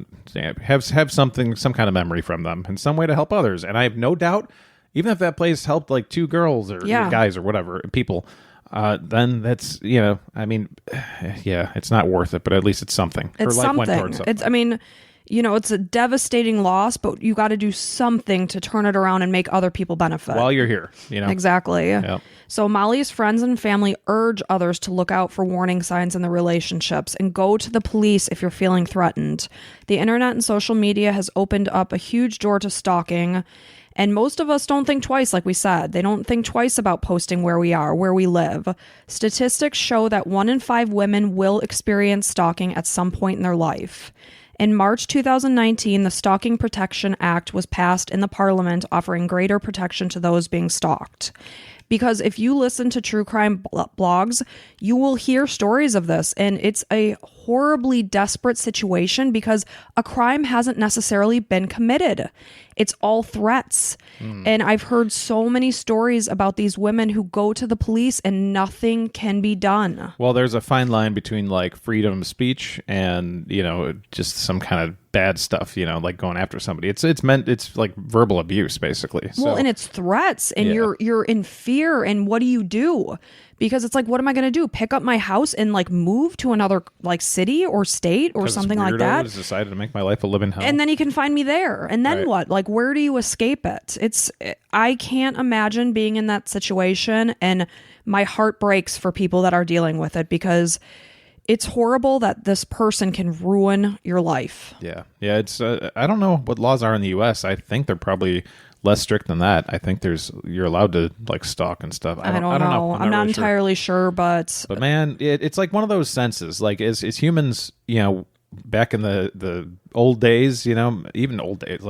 have some kind of memory from them, and some way to help others. And I have no doubt. Even if that place helped two girls or guys or whatever, people, then that's, it's not worth it, but at least it's something. It's Her life something. Went towards something. It's a devastating loss, but you got to do something to turn it around and make other people benefit. While you're here, Exactly. Yep. So Molly's friends and family urge others to look out for warning signs in the relationships and go to the police if you're feeling threatened. The internet and social media has opened up a huge door to stalking. And most of us don't think twice, like we said. They don't think twice about posting where we are, where we live. Statistics show that 1 in 5 women will experience stalking at some point in their life. In March 2019, the Stalking Protection Act was passed in the Parliament, offering greater protection to those being stalked. Because if you listen to true crime blogs, you will hear stories of this. And it's a horribly desperate situation because a crime hasn't necessarily been committed. It's all threats. And I've heard so many stories about these women who go to the police and nothing can be done. Well, there's a fine line between freedom of speech and, just some kind of bad stuff, going after somebody. It's verbal abuse, basically. Well, and it's threats, and you're in fear, and what do you do? Because it's what am I going to do? Pick up my house and move to another city or state or something like that? I just decided to make my life a living hell. And then he can find me there. And then what? Where do you escape it? I can't imagine being in that situation, and my heart breaks for people that are dealing with it because it's horrible that this person can ruin your life. Yeah. It's I don't know what laws are in the U.S. I think they're probably less strict than that. I think you're allowed to stalk and stuff. I don't know. I'm not entirely sure, but man, it's one of those senses. As humans, back in the old days, even old days,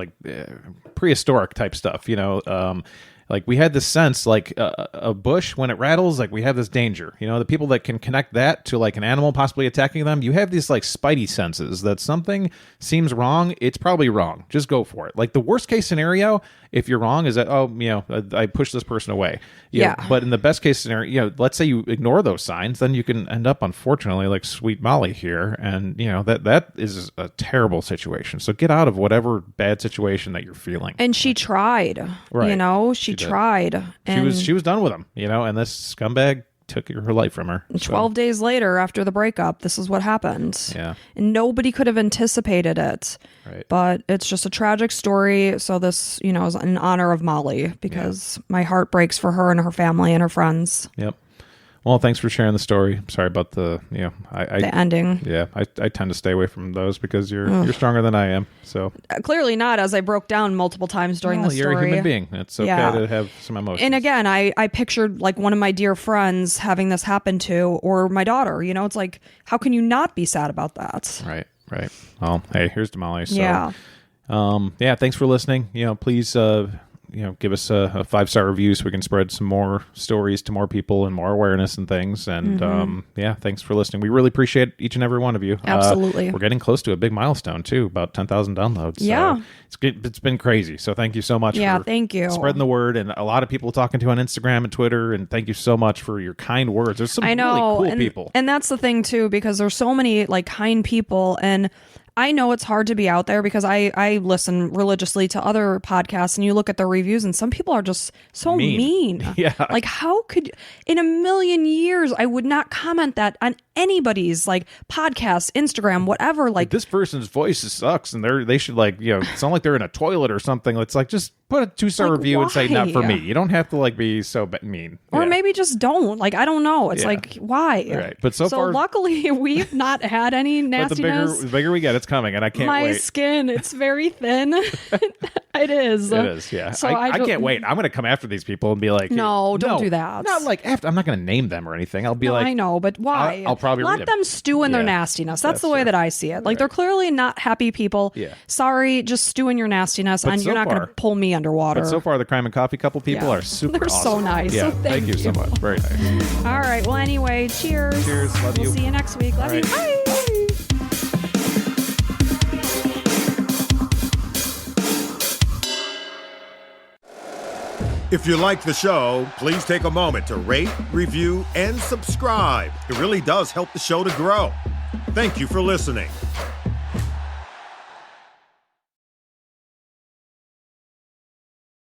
prehistoric type stuff, we had this sense, a bush, when it rattles, we have this danger. The people that can connect that to an animal possibly attacking them, you have these spidey senses that something seems wrong. It's probably wrong. Just go for it. The worst case scenario, if you're wrong, is that, I pushed this person away. But in the best case scenario, let's say you ignore those signs, then you can end up, unfortunately, like sweet Molly here. And, that is a terrible situation. So get out of whatever bad situation that you're feeling. And she tried, right. She tried. And she was done with him, and this scumbag took her life from her. 12 days later, after the breakup, this is what happened. Yeah. And nobody could have anticipated it. Right. But it's just a tragic story. So this, is in honor of Molly because my heart breaks for her and her family and her friends. Yep. Well, thanks for sharing the story. I'm sorry about the the ending. Yeah, I tend to stay away from those because you're stronger than I am. So clearly not, as I broke down multiple times during the story. You're a human being. It's okay to have some emotions. And again, I pictured like one of my dear friends having this happen to, or my daughter. You know, it's like, how can you not be sad about that? Right. Well, hey, here's to Molly. So, yeah. Thanks for listening. Please, give us a 5-star review so we can spread some more stories to more people and more awareness and things. And thanks for listening. We really appreciate each and every one of you. Absolutely. We're getting close to a big milestone too, about 10,000 downloads. Yeah. So it's been crazy. So thank you so much. Yeah, for thank you. Spreading the word, and a lot of people talking to on Instagram and Twitter. And thank you so much for your kind words. There's some really cool people. And that's the thing too, because there's so many like kind people, and I know it's hard to be out there because I listen religiously to other podcasts, and you look at their reviews and some people are just so mean. Yeah. Like, how could, in a million years, I would not comment that on anybody's like podcast, Instagram, whatever. Like, this person's voice sucks, and they should sound like they're in a toilet or something. It's like, just put a 2-star review and say, not for me. You don't have to like be so mean. Or maybe just don't. Like, I don't know. It's like, why? Right. But so far, luckily we've not had any nastiness. But the bigger we get, it's coming, and I can't wait. My skin, it's very thin. It is. It is, yeah. So I can't wait. I'm going to come after these people and be like, no, don't do that. Not like after. I'm not going to name them or anything. I'll be I know, but why? I'll probably let them stew in their nastiness. That's the way that I see it. Like, they're clearly not happy people. Yeah. Sorry, just stew in your nastiness, and you're not going to pull me underwater. But so far, the Crime and Coffee couple people are super They're awesome. so nice. Yeah, so thank you so much. Very nice. All right. Well, anyway, cheers. Cheers. Love you. We'll see you next week. Love you. Bye. If you like the show, please take a moment to rate, review, and subscribe. It really does help the show to grow. Thank you for listening.